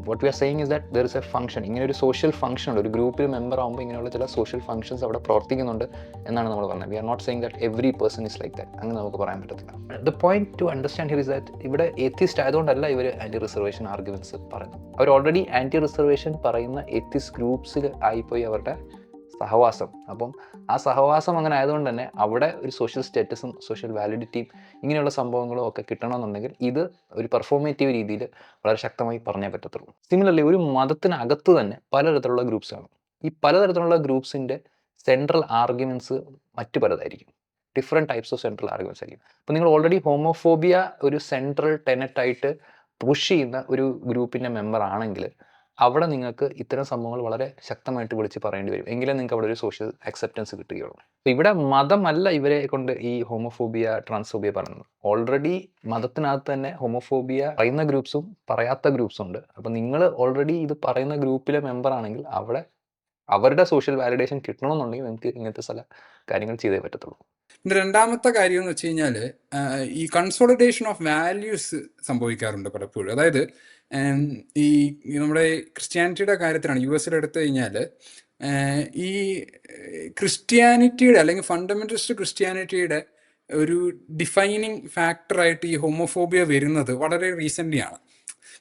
What we are saying is that there is a function. ഇങ്ങനെ ഒരു സോഷ്യൽ ഫംഗ്ഷൻ ഉണ്ട്. ഒരു ഗ്രൂപ്പിൽ മെമ്പർ ആകുമ്പോൾ ഇങ്ങനെയുള്ള ചില സോഷ്യൽ ഫംഗ്ഷൻസ് അവിടെ പ്രവർത്തിക്കുന്നുണ്ട് എന്നാണ് നമ്മൾ പറഞ്ഞത്. We are not saying that every person is like that. അങ്ങനെ നമുക്ക് പറയാൻ പറ്റത്തില്ല. The point to understand here is that ഇവിടെ ഏത്തിസ്റ്റ് ആയതുകൊണ്ടല്ല ഇവർ ആൻറ്റി റിസർവേഷൻ ആർഗ്യുമെൻറ്റ്സ് പറയുന്നത്. അവർ ഓൾറെഡി ആൻറ്റി റിസർവേഷൻ പറയുന്ന ഏത്തിസ്റ്റ് ഗ്രൂപ്പ്സിൽ ആയിപ്പോയി അവരുടെ സഹവാസം. അപ്പം ആ സഹവാസം അങ്ങനെ ആയതുകൊണ്ട് തന്നെ അവിടെ ഒരു സോഷ്യൽ സ്റ്റേറ്റസും സോഷ്യൽ വാലിഡിറ്റിയും ഇങ്ങനെയുള്ള സംഭവങ്ങളും ഒക്കെ കിട്ടണമെന്നുണ്ടെങ്കിൽ ഇത് ഒരു പെർഫോമേറ്റീവ് രീതിയിൽ വളരെ ശക്തമായി പറഞ്ഞേ പറ്റത്തുള്ളൂ. സിമിലർലി ഒരു മതത്തിനകത്ത് തന്നെ പലതരത്തിലുള്ള ഗ്രൂപ്പ്സ് ആണ്. ഈ പലതരത്തിലുള്ള ഗ്രൂപ്പ്സിൻ്റെ സെൻട്രൽ ആർഗ്യുമെൻറ്റ്സ് മറ്റു പലതായിരിക്കും. Different types of central arguments ആയിരിക്കും. അപ്പോൾ നിങ്ങൾ ഓൾറെഡി ഹോമോഫോബിയ ഒരു സെൻട്രൽ ടെനറ്റായിട്ട് പുഷ് ചെയ്യുന്ന ഒരു ഗ്രൂപ്പിൻ്റെ മെമ്പർ ആണെങ്കിൽ അവിടെ നിങ്ങൾക്ക് ഇത്തരം സംഭവങ്ങൾ വളരെ ശക്തമായിട്ട് വിളിച്ച് പറയേണ്ടി വരും. എങ്കിലേ നിങ്ങൾക്ക് അവിടെ ഒരു സോഷ്യൽ അക്സെപ്റ്റൻസ് കിട്ടുകയുള്ളൂ. അപ്പോൾ ഇവിടെ മതമല്ല ഇവരെ കൊണ്ട് ഈ ഹോമോഫോബിയ ട്രാൻസ്ഫോബിയ പറയുന്നത്. ഓൾറെഡി മതത്തിനകത്ത് തന്നെ ഹോമോഫോബിയ പറയുന്ന ഗ്രൂപ്പ്സും പറയാത്ത ഗ്രൂപ്പ്സും ഉണ്ട്. അപ്പോൾ നിങ്ങൾ ഓൾറെഡി ഇത് പറയുന്ന ഗ്രൂപ്പിലെ മെമ്പർ ആണെങ്കിൽ അവിടെ അവരുടെ സോഷ്യൽ വാലിഡേഷൻ കിട്ടണമെന്നുണ്ടെങ്കിൽ നിങ്ങൾക്ക് ഇങ്ങനത്തെ ചില കാര്യങ്ങൾ ചെയ്തേ പറ്റത്തുള്ളൂ. പിന്നെ രണ്ടാമത്തെ കാര്യം എന്ന് വെച്ച് കഴിഞ്ഞാൽ ഈ കൺസോളിഡേഷൻ ഓഫ് വാല്യൂസ് സംഭവിക്കാറുണ്ട് പലപ്പോഴും. അതായത് ഈ നമ്മുടെ ക്രിസ്ത്യാനിറ്റിയുടെ കാര്യത്തിലാണ് US എടുത്തു കഴിഞ്ഞാൽ ഈ ക്രിസ്ത്യാനിറ്റിയുടെ അല്ലെങ്കിൽ ഫണ്ടമെന്റലിസ്റ്റ് ക്രിസ്ത്യാനിറ്റിയുടെ ഒരു ഡിഫൈനിങ് ഫാക്ടറായിട്ട് ഈ ഹോമോഫോബിയ വരുന്നത് വളരെ റീസെൻ്റ്ലി ആണ്.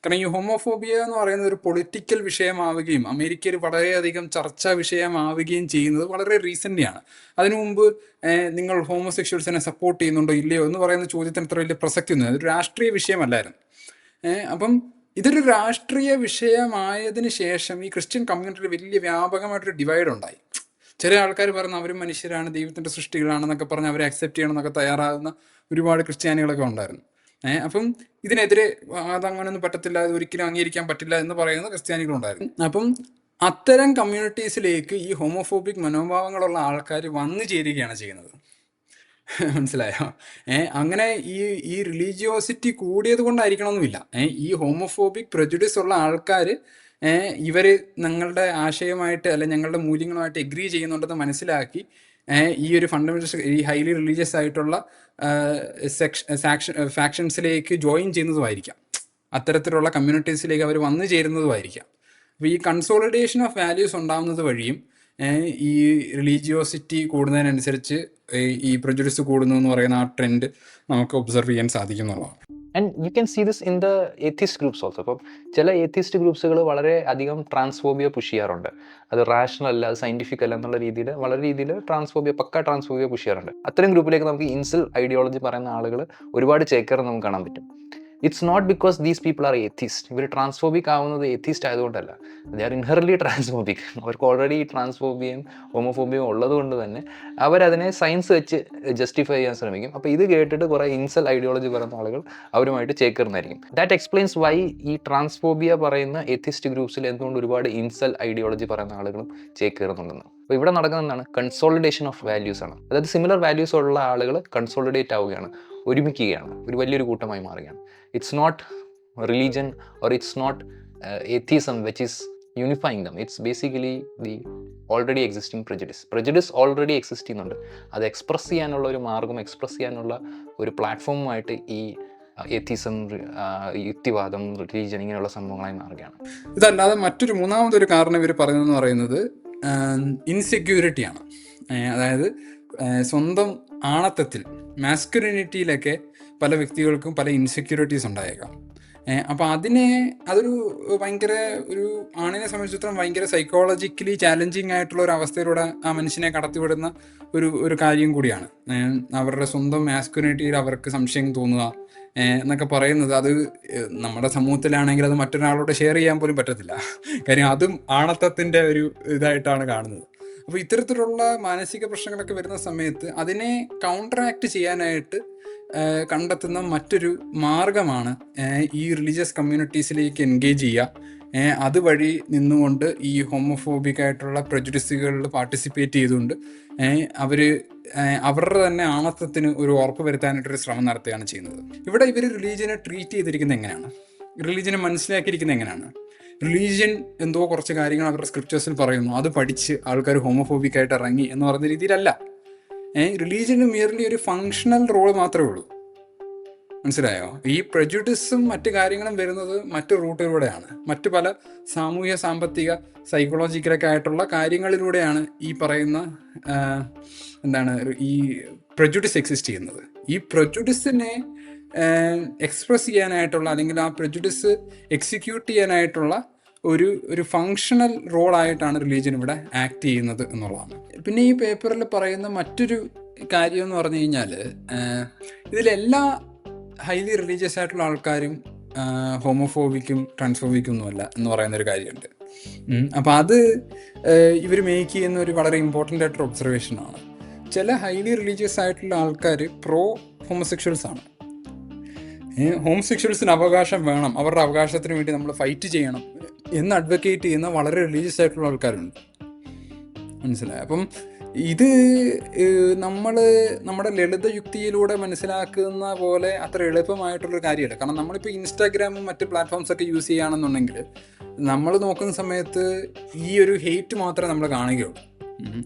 കാരണം ഈ ഹോമോഫോബിയ എന്ന് പറയുന്നത് ഒരു പൊളിറ്റിക്കൽ വിഷയമാവുകയും അമേരിക്കയിൽ വളരെയധികം ചർച്ചാ വിഷയമാവുകയും ചെയ്യുന്നത് വളരെ റീസെൻ്റ്ലി ആണ്. അതിനു മുമ്പ് നിങ്ങൾ ഹോമോസെക്ഷൽസിനെ സപ്പോർട്ട് ചെയ്യുന്നുണ്ടോ ഇല്ലയോ എന്ന് പറയുന്ന ചോദ്യത്തിന് അത്ര വലിയ പ്രസക്തി ഒന്നും, അതൊരു രാഷ്ട്രീയ വിഷയമല്ലായിരുന്നു. അപ്പം ഇതൊരു രാഷ്ട്രീയ വിഷയമായതിനു ശേഷം ഈ ക്രിസ്ത്യൻ കമ്മ്യൂണിറ്റിയിൽ വലിയ വ്യാപകമായിട്ടൊരു ഡിവൈഡ് ഉണ്ടായി. ചില ആൾക്കാർ പറഞ്ഞ് അവരും മനുഷ്യരാണ്, ദൈവത്തിൻ്റെ സൃഷ്ടികളാണെന്നൊക്കെ പറഞ്ഞ് അവരെ അക്സെപ്റ്റ് ചെയ്യണമെന്നൊക്കെ തയ്യാറാകുന്ന ഒരുപാട് ക്രിസ്ത്യാനികളൊക്കെ ഉണ്ടായിരുന്നു. അപ്പം ഇതിനെതിരെ അതങ്ങനൊന്നും പറ്റത്തില്ല, അത് ഒരിക്കലും അംഗീകരിക്കാൻ പറ്റില്ല എന്ന് പറയുന്ന ക്രിസ്ത്യാനികളുണ്ടായിരുന്നു. അപ്പം അത്തരം കമ്മ്യൂണിറ്റീസിലേക്ക് ഈ ഹോമോഫോബിക് മനോഭാവങ്ങളുള്ള ആൾക്കാർ വന്നു ചേരുകയാണ് ചെയ്യുന്നത്. മനസ്സിലായോ? അങ്ങനെ ഈ റിലീജിയോസിറ്റി കൂടിയത് കൊണ്ടായിരിക്കണമെന്നില്ല. ഈ ഹോമോഫോബിക് പ്രെജുഡിസ് ഉള്ള ആൾക്കാർ ഇവർ ഞങ്ങളുടെ ആശയമായിട്ട് അല്ലെങ്കിൽ ഞങ്ങളുടെ മൂല്യങ്ങളുമായിട്ട് എഗ്രി ചെയ്യുന്നുണ്ടെന്ന് മനസ്സിലാക്കി ഈ ഒരു ഫണ്ടമെന്റലിസ്റ്റ് ഈ ഹൈലി റിലീജിയസ് ആയിട്ടുള്ള ഫാക്ഷൻസിലേക്ക് ജോയിൻ ചെയ്യുന്നതുമായിരിക്കാം. അത്തരത്തിലുള്ള കമ്മ്യൂണിറ്റീസിലേക്ക് അവർ വന്നു ചേരുന്നതുമായിരിക്കാം. അപ്പോൾ ഈ കൺസോളിഡേഷൻ ഓഫ് വാല്യൂസ് ഉണ്ടാകുന്നത് വഴിയും ഈ റിലീജിയോസിറ്റി കൂടുന്നതിനനുസരിച്ച് ഈ പ്രജുഡിസ് കൂടുന്നു എന്ന് പറയുന്ന ആ ട്രെൻഡ് നമുക്ക് ഒബ്സർവ് ചെയ്യാൻ സാധിക്കും എന്നുള്ളതാണ്. And you can see this in the atheist groups also. അപ്പം ചില ഏത്തിസ്റ്റ് ഗ്രൂപ്പ്സുകൾ വളരെ അധികം ട്രാൻസ്ഫോബിയ പുഷ് ചെയ്യാറുണ്ട്. അത് റാഷണൽ അല്ല, അത് സയൻറ്റിഫിക് അല്ല എന്നുള്ള രീതിയിൽ വളരെ രീതിയിൽ പക്ക ട്രാൻസ്ഫോബിയ പുഷ് ചെയ്യാറുണ്ട്. അത്തരം ഗ്രൂപ്പിലേക്ക് നമുക്ക് ഇൻസൽ ഐഡിയോളജി പറയുന്ന ആളുകൾ ഒരുപാട് ചേക്കേറ് നമുക്ക് കാണാൻ പറ്റും. It's not because these people are atheist. ഇവർ ട്രാൻസ്ഫോബിക് ആവുന്നത് ഏത്തിസ്റ്റ് ആയതുകൊണ്ടല്ല, ദേ ആർ ഇൻഹെറൻലി ട്രാൻസ്ഫോബിക്. അവർക്ക് ഓൾറെഡി ട്രാൻസ്ഫോബിയയും ഹോമോഫോബിയയും ഉള്ളത് കൊണ്ട് തന്നെ അവരതിനെ സയൻസ് വെച്ച് ജസ്റ്റിഫൈ ചെയ്യാൻ ശ്രമിക്കും. അപ്പോൾ ഇത് കേട്ടിട്ട് കുറേ ഇൻസൽ ഐഡിയോളജി പറയുന്ന ആളുകൾ അവരുമായിട്ട് ചേക്കേറുന്നതായിരിക്കും. ദാറ്റ് എക്സ്പ്ലെയിൻസ് വൈ ഈ ട്രാൻസ്ഫോബിയ പറയുന്ന ഏത്തിസ്റ്റ് ഗ്രൂപ്പ്സിൽ എന്തുകൊണ്ട് ഒരുപാട് ഇൻസൽ ഐഡിയോളജി പറയുന്ന ആളുകളും ചേക്കേറുന്നുണ്ടെന്ന്. അപ്പോൾ ഇവിടെ നടക്കുന്ന എന്താണ്? കൺസോളിഡേഷൻ ഓഫ് വാല്യൂസ് ആണ്. അതായത് സിമിലർ വാല്യൂസ് ഉള്ള ആളുകൾ കൺസോളിഡേറ്റ് ആവുകയാണ്, ഒരുമിക്കുകയാണ്, ഒരു വലിയൊരു കൂട്ടമായി മാറുകയാണ്. It's not religion or it's not atheism which is unifying them. It's basically the already existing prejudice already exist ചെയ്യുന്നുണ്ട്. അത് എക്സ്പ്രസ് ചെയ്യാനുള്ള ഒരു മാർഗം, എക്സ്പ്രസ് ചെയ്യാനുള്ള ഒരു പ്ലാറ്റ്ഫോമുമായിട്ട് ഈ ഏത്തിസം, യുക്തിവാദം, റിലീജിയൻ ഇങ്ങനെയുള്ള സംഭവങ്ങളായി മാറുകയാണ്. ഇതല്ലാതെ മറ്റൊരു മൂന്നാമതൊരു കാരണം ഇവർ പറയുന്നതെന്ന് പറയുന്നത് ഇൻസെക്യൂരിറ്റിയാണ്. അതായത് സ്വന്തം ആണത്തത്തിൽ, മാസ്കുലിനിറ്റിയിലൊക്കെ പല വ്യക്തികൾക്കും പല ഇൻസെക്യൂരിറ്റീസ് ഉണ്ടായേക്കാം. അപ്പോൾ അതൊരു ഭയങ്കര ഒരു ആണിനെ സംബന്ധിച്ചിടത്തോളം ഭയങ്കര സൈക്കോളജിക്കലി ചാലഞ്ചിങ് ആയിട്ടുള്ള ഒരു അവസ്ഥയിലൂടെ ആ മനുഷ്യനെ കടത്തിവിടുന്ന ഒരു കാര്യം കൂടിയാണ്. അവരുടെ സ്വന്തം മാസ്കുലിനിറ്റിയിൽ അവർക്ക് സംശയം തോന്നുക എന്നൊക്കെ പറയുന്നത്, അത് നമ്മുടെ സമൂഹത്തിലാണെങ്കിൽ അത് മറ്റൊരാളോട് ഷെയർ ചെയ്യാൻ പോലും പറ്റത്തില്ല. കാര്യം അതും ആണത്തത്തിൻ്റെ ഒരു ഇതായിട്ടാണ് കാണുന്നത്. അപ്പോൾ ഇത്തരത്തിലുള്ള മാനസിക പ്രശ്നങ്ങളൊക്കെ വരുന്ന സമയത്ത് അതിനെ കൗണ്ടറാക്ട് ചെയ്യാനായിട്ട് കണ്ടെത്തുന്ന മറ്റൊരു മാർഗമാണ് ഈ റിലീജിയസ് കമ്മ്യൂണിറ്റീസിലേക്ക് എൻഗേജ് ചെയ്യുക. അതുവഴി നിന്നുകൊണ്ട് ഈ ഹോമോഫോബിക് ആയിട്ടുള്ള പ്രജുഡിസുകളിൽ പാർട്ടിസിപ്പേറ്റ് ചെയ്തുകൊണ്ട് അവർ അവരുടെ തന്നെ ആണത്വത്തിന് ഒരു ഉറപ്പ് വരുത്താനായിട്ടൊരു ശ്രമം നടത്തുകയാണ് ചെയ്യുന്നത്. ഇവിടെ ഇവർ റിലീജിയനെ ട്രീറ്റ് ചെയ്തിരിക്കുന്നത് എങ്ങനെയാണ്? റിലീജിയനെ മനസ്സിലാക്കിയിരിക്കുന്നത് എങ്ങനെയാണ്? റിലീജിയൻ എന്തോ കുറച്ച് കാര്യങ്ങൾ അവരുടെ സ്ക്രിപ്റ്റേഴ്സിൽ പറയുന്നു, അത് പഠിച്ച് ആൾക്കാർ ഹോമോഫോബിക് ആയിട്ട് ഇറങ്ങി എന്ന് പറയുന്ന രീതിയിലല്ല. റിലീജിയന് മിയർലി ഒരു ഫങ്ഷണൽ റോൾ മാത്രമേ ഉള്ളൂ. മനസ്സിലായോ? ഈ പ്രജുഡിസും മറ്റു കാര്യങ്ങളും വരുന്നത് മറ്റു റൂട്ടിലൂടെയാണ്, മറ്റു പല സാമൂഹ്യ, സാമ്പത്തിക, സൈക്കോളജിക്കലൊക്കെ ആയിട്ടുള്ള കാര്യങ്ങളിലൂടെയാണ് ഈ പറയുന്ന ഈ പ്രജുഡിസ് എക്സിസ്റ്റ് ചെയ്യുന്നത്. ഈ പ്രജുഡിസിനെ എക്സ്പ്രസ് ചെയ്യാനായിട്ടുള്ള, അല്ലെങ്കിൽ ആ പ്രജുഡിസ് എക്സിക്യൂട്ട് ചെയ്യാനായിട്ടുള്ള ഒരു ഫങ്ഷണൽ റോളായിട്ടാണ് റിലീജിയൻ ഇവിടെ ആക്ട് ചെയ്യുന്നത് എന്നുള്ളതാണ്. പിന്നെ ഈ പേപ്പറിൽ പറയുന്ന മറ്റൊരു കാര്യം എന്ന് പറഞ്ഞു കഴിഞ്ഞാൽ, ഇതിലെല്ലാ ഹൈലി റിലീജിയസ് ആയിട്ടുള്ള ആൾക്കാരും ഹോമോഫോബിക്കും ട്രാൻസ്ഫോബിക്കും ഒന്നുമല്ല എന്ന് പറയുന്നൊരു കാര്യമുണ്ട്. അപ്പോൾ അത് ഇവർ മേക്ക് ചെയ്യുന്ന ഒരു വളരെ ഇമ്പോർട്ടൻ്റ് ആയിട്ടൊരു ഒബ്സർവേഷനാണ്. ചില ഹൈലി റിലീജിയസ് ആയിട്ടുള്ള ആൾക്കാർ പ്രോ ഹോമോസെക്ഷൽസ് ആണ്. ഹോംസെക്ഷൽസിന് അവകാശം വേണം, അവരുടെ അവകാശത്തിന് വേണ്ടി നമ്മൾ ഫൈറ്റ് ചെയ്യണം എന്ന് അഡ്വക്കേറ്റ് ചെയ്യുന്ന വളരെ റിലീജിയസ് ആയിട്ടുള്ള ആൾക്കാരുണ്ട്. മനസ്സിലായി? അപ്പം ഇത് നമ്മുടെ ലളിത യുക്തിയിലൂടെ മനസ്സിലാക്കുന്ന പോലെ അത്ര എളുപ്പമായിട്ടുള്ളൊരു കാര്യമല്ല. കാരണം നമ്മളിപ്പോൾ ഇൻസ്റ്റാഗ്രാമും മറ്റ് പ്ലാറ്റ്ഫോംസൊക്കെ യൂസ് ചെയ്യുകയാണെന്നുണ്ടെങ്കിൽ നമ്മൾ നോക്കുന്ന സമയത്ത് ഈ ഒരു ഹെയ്റ്റ് മാത്രമേ നമ്മൾ കാണുകയുള്ളൂ.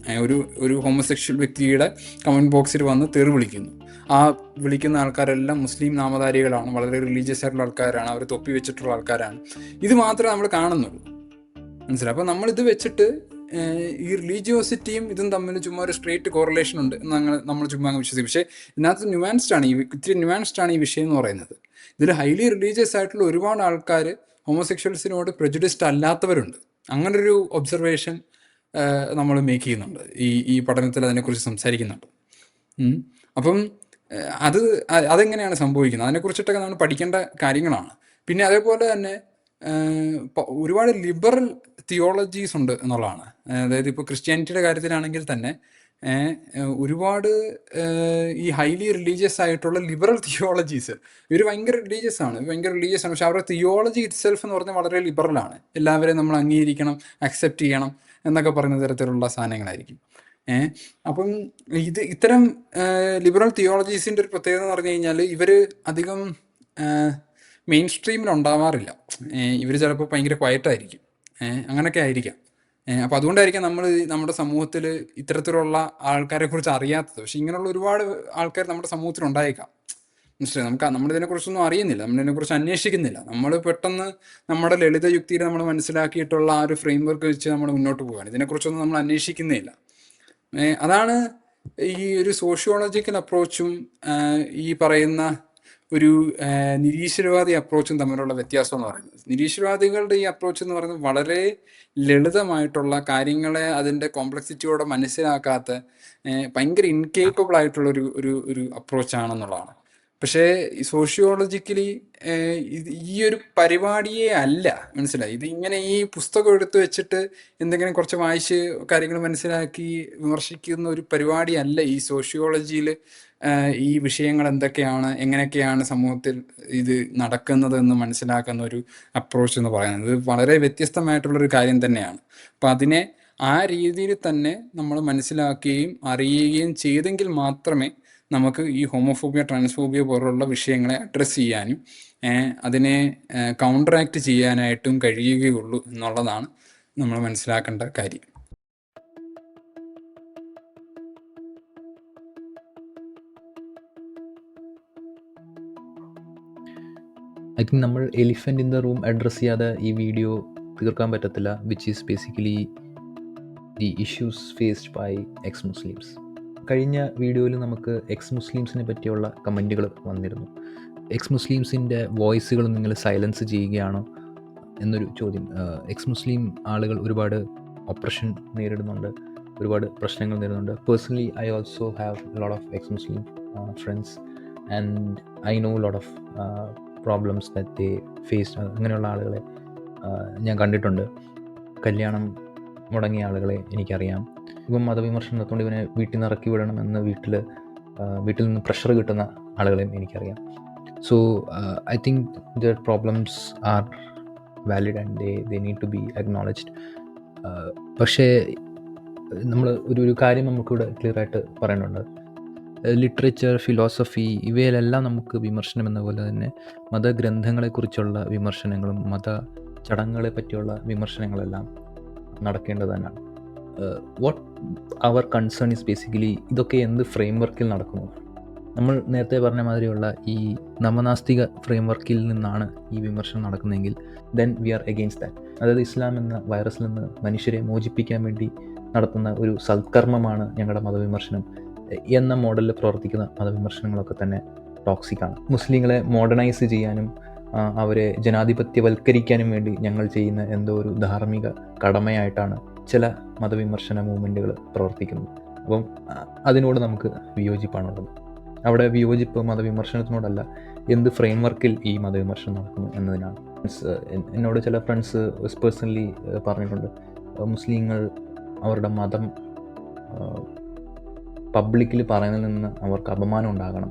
ഒരു ഹോമോസെക്ഷൽ വ്യക്തിയുടെ കമൻറ്റ് ബോക്സിൽ വന്ന് തെറി വിളിക്കുന്നു. ആ വിളിക്കുന്ന ആൾക്കാരെല്ലാം മുസ്ലിം നാമധാരികളാണ്, വളരെ റിലീജിയസ് ആയിട്ടുള്ള ആൾക്കാരാണ്, അവർ തൊപ്പി വെച്ചിട്ടുള്ള ആൾക്കാരാണ്. ഇത് മാത്രമേ നമ്മൾ കാണുന്നുള്ളൂ. മനസ്സിലായി? അപ്പോൾ നമ്മളിത് വെച്ചിട്ട് ഈ റിലീജിയോസിറ്റിയും ഇതും തമ്മിൽ ചുമ്മാ ഒരു സ്ട്രേറ്റ് കോറിലേഷൻ ഉണ്ട് എന്ന് നമ്മൾ ചുമ്മാ വിശ്വസിക്കും. പക്ഷേ ഇതിനകത്ത് ഇത്തിരി ന്യൂവാൻസ്ഡ് ആണ് ഈ വിഷയം എന്ന് പറയുന്നത്. ഇതിൽ ഹൈലി റിലീജിയസ് ആയിട്ടുള്ള ഒരുപാട് ആൾക്കാർ ഹോമോസെക്ഷൽസിനോട് പ്രജുഡിസ്ഡ് അല്ലാത്തവരുണ്ട്. അങ്ങനൊരു ഒബ്സർവേഷൻ നമ്മൾ മേക്ക് ചെയ്യുന്നുണ്ട്, ഈ പഠനത്തിൽ അതിനെക്കുറിച്ച് സംസാരിക്കുന്നുണ്ട്. അപ്പം അതെങ്ങനെയാണ് സംഭവിക്കുന്നത്, അതിനെക്കുറിച്ചിട്ടൊക്കെ നമ്മൾ പഠിക്കേണ്ട കാര്യങ്ങളാണ്. പിന്നെ അതേപോലെ തന്നെ ഒരുപാട് ലിബറൽ തിയോളജീസ് ഉണ്ട് എന്നുള്ളതാണ്. അതായത് ഇപ്പോൾ ക്രിസ്ത്യാനിറ്റിയുടെ കാര്യത്തിലാണെങ്കിൽ തന്നെ ഒരുപാട് ഈ ഹൈലി റിലീജിയസ് ആയിട്ടുള്ള ലിബറൽ തിയോളജീസ്, ഇവർ ഭയങ്കര റിലീജിയസ് ആണ്, പക്ഷെ അവരുടെ തിയോളജി ഇറ്റ്സെൽഫ് എന്ന് പറഞ്ഞാൽ വളരെ ലിബറലാണ്. എല്ലാവരെയും നമ്മൾ അംഗീകരിക്കണം, അക്സെപ്റ്റ് ചെയ്യണം എന്നൊക്കെ പറയുന്ന തരത്തിലുള്ള സാധനങ്ങളായിരിക്കും. അപ്പം ഇത്തരം ലിബറൽ തിയോളജീസിൻ്റെ ഒരു പ്രത്യേകത എന്ന് പറഞ്ഞു കഴിഞ്ഞാൽ ഇവർ അധികം മെയിൻ സ്ട്രീമിൽ ഉണ്ടാവാറില്ല. ഇവർ ചിലപ്പോൾ ഭയങ്കര ക്വയറ്റായിരിക്കും, അങ്ങനെയൊക്കെ ആയിരിക്കാം. അപ്പോൾ അതുകൊണ്ടായിരിക്കാം നമ്മുടെ സമൂഹത്തിൽ ഇത്തരത്തിലുള്ള ആൾക്കാരെ കുറിച്ച് അറിയാത്തത്. പക്ഷെ ഇങ്ങനെയുള്ള ഒരുപാട് ആൾക്കാർ നമ്മുടെ സമൂഹത്തിൽ ഉണ്ടായേക്കാം. മനസ്സിലായി. നമ്മളിതിനെക്കുറിച്ചൊന്നും അറിയുന്നില്ല, നമ്മളിതിനെക്കുറിച്ച് അന്വേഷിക്കുന്നില്ല. നമ്മൾ പെട്ടെന്ന് നമ്മുടെ ലളിത യുക്തിയിൽ നമ്മൾ മനസ്സിലാക്കിയിട്ടുള്ള ആ ഒരു ഫ്രെയിം വർക്ക് വെച്ച് നമ്മൾ മുന്നോട്ട് പോവുകയാണ്. ഇതിനെക്കുറിച്ചൊന്നും നമ്മൾ അന്വേഷിക്കുന്നില്ല. അതാണ് ഈ ഒരു സോഷ്യോളജിക്കൽ അപ്രോച്ചും ഈ പറയുന്ന ഒരു നിരീശ്വരവാദി അപ്രോച്ചും തമ്മിലുള്ള വ്യത്യാസം എന്ന് പറയുന്നത്. നിരീശ്വരവാദികളുടെ ഈ അപ്രോച്ച് എന്ന് പറയുന്നത് വളരെ ലളിതമായിട്ടുള്ള കാര്യങ്ങളെ അതിൻ്റെ കോംപ്ലക്സിറ്റിയോടെ മനസ്സിലാക്കാത്ത ഭയങ്കര ഇൻകേപ്പബിൾ ആയിട്ടുള്ള ഒരു അപ്രോച്ചാണെന്നുള്ളതാണ്. പക്ഷേ ഈ സോഷ്യോളജിക്കലി ഈ ഒരു പരിപാടിയെ അല്ല, മനസ്സിലായി. ഇത് ഇങ്ങനെ ഈ പുസ്തകം എടുത്ത് വെച്ചിട്ട് എന്തെങ്കിലും കുറച്ച് വായിച്ച് കാര്യങ്ങൾ മനസ്സിലാക്കി വിമർശിക്കുന്ന ഒരു പരിപാടിയല്ല ഈ സോഷ്യോളജിയിൽ ഈ വിഷയങ്ങൾ എന്തൊക്കെയാണ്, എങ്ങനെയൊക്കെയാണ് സമൂഹത്തിൽ ഇത് നടക്കുന്നത് എന്ന് മനസ്സിലാക്കുന്ന ഒരു അപ്രോച്ച് എന്ന് പറയുന്നത്. ഇത് വളരെ വ്യത്യസ്തമായിട്ടുള്ളൊരു കാര്യം തന്നെയാണ്. അപ്പം അതിനെ ആ രീതിയിൽ തന്നെ നമ്മൾ മനസ്സിലാക്കുകയും അറിയുകയും ചെയ്തെങ്കിൽ മാത്രമേ നമുക്ക് ഈ ഹോമോഫോബിയ, ട്രാൻസ്ഫോബിയ പോലുള്ള വിഷയങ്ങളെ അഡ്രസ്സ് ചെയ്യാനും അതിനെ കൗണ്ടറാക്ട് ചെയ്യാനായിട്ടും കഴിയുകയുള്ളൂ എന്നുള്ളതാണ് നമ്മൾ മനസ്സിലാക്കേണ്ട കാര്യം. ഐ തിങ്ക് നമ്മൾ elephant in the room address ചെയ്യാതെ ഈ വീഡിയോ തീർക്കാൻ പറ്റത്തില്ല, which is basically the issues faced by ex Muslims. കഴിഞ്ഞ വീഡിയോയിൽ നമുക്ക് എക്സ് മുസ്ലിംസിനെ പറ്റിയുള്ള കമൻറ്റുകൾ വന്നിരുന്നു. എക്സ് മുസ്ലിംസിൻ്റെ വോയിസുകൾ നിങ്ങൾ സൈലൻസ് ചെയ്യുകയാണോ എന്നൊരു ചോദ്യം. എക്സ് മുസ്ലിം ആളുകൾ ഒരുപാട് ഓപ്പറേഷൻ നേരിടുന്നുണ്ട്, ഒരുപാട് പ്രശ്നങ്ങൾ നേരിടുന്നുണ്ട്. Personally I also have lot of ex Muslim friends and I know lot of problems that they face. അങ്ങനെയുള്ള ആളുകളെ ഞാൻ കണ്ടിട്ടുണ്ട്. കല്യാണം മുടങ്ങിയ ആളുകളെ എനിക്കറിയാം. ഇപ്പം മതവിമർശനം നടത്തുകൊണ്ട് ഇവനെ വീട്ടിൽ നിന്ന് ഇറക്കി വിടണമെന്ന് വീട്ടിൽ നിന്ന് പ്രഷർ കിട്ടുന്ന ആളുകളെയും എനിക്കറിയാം. So I think their problems are valid and they need to be acknowledged. പക്ഷേ നമ്മൾ ഒരു കാര്യം നമുക്കിവിടെ ക്ലിയറായിട്ട് പറയുന്നുണ്ട്. ലിറ്ററേച്ചർ, ഫിലോസഫി ഇവയിലെല്ലാം നമുക്ക് വിമർശനം എന്ന പോലെ തന്നെ മതഗ്രന്ഥങ്ങളെക്കുറിച്ചുള്ള വിമർശനങ്ങളും മത ചടങ്ങുകളെ പറ്റിയുള്ള വിമർശനങ്ങളെല്ലാം നടക്കേണ്ടത് തന്നെയാണ്. What our concern is basically ഇതൊക്കെ എന്ത് ഫ്രെയിം വർക്കിൽ നടക്കുന്നു. നമ്മൾ നേരത്തെ പറഞ്ഞ മാതിരിയുള്ള ഈ നവനാസ്തിക ഫ്രെയിം വർക്കിൽ നിന്നാണ് ഈ വിമർശനം നടക്കുന്നതെങ്കിൽ then we are against that. അതായത് ഇസ്ലാം എന്ന വൈറസിൽ നിന്ന് മനുഷ്യരെ മോചിപ്പിക്കാൻ വേണ്ടി നടത്തുന്ന ഒരു സൽക്കർമ്മമാണ് ഞങ്ങളുടെ മതവിമർശനം എന്ന മോഡലിൽ പ്രവർത്തിക്കുന്ന മതവിമർശനങ്ങളൊക്കെ തന്നെ ടോക്സിക്കാണ്. മുസ്ലിങ്ങളെ മോഡേണൈസ് ചെയ്യാനും അവരെ ജനാധിപത്യവൽക്കരിക്കാനും വേണ്ടി ഞങ്ങൾ ചെയ്യുന്ന എന്തോ ഒരു ധാർമ്മിക കടമയായിട്ടാണ് ചില മതവിമർശന മൂവ്മെൻറ്റുകൾ പ്രവർത്തിക്കുന്നത്. അപ്പം അതിനോട് നമുക്ക് വിയോജിപ്പാണുള്ളത്. അവിടെ വിയോജിപ്പ് മതവിമർശനത്തിനോടല്ല, എന്ത് ഫ്രെയിം വർക്കിൽ ഈ മതവിമർശനം നടക്കുന്നു എന്നതിനാണ്. എന്നോട് ചില ഫ്രണ്ട്സ് പേഴ്സണലി പറഞ്ഞിട്ടുണ്ട്, മുസ്ലിങ്ങൾ അവരുടെ മതം പബ്ലിക്കിൽ പറയുന്നതിൽ നിന്ന് അവർക്ക് അപമാനം ഉണ്ടാകണം,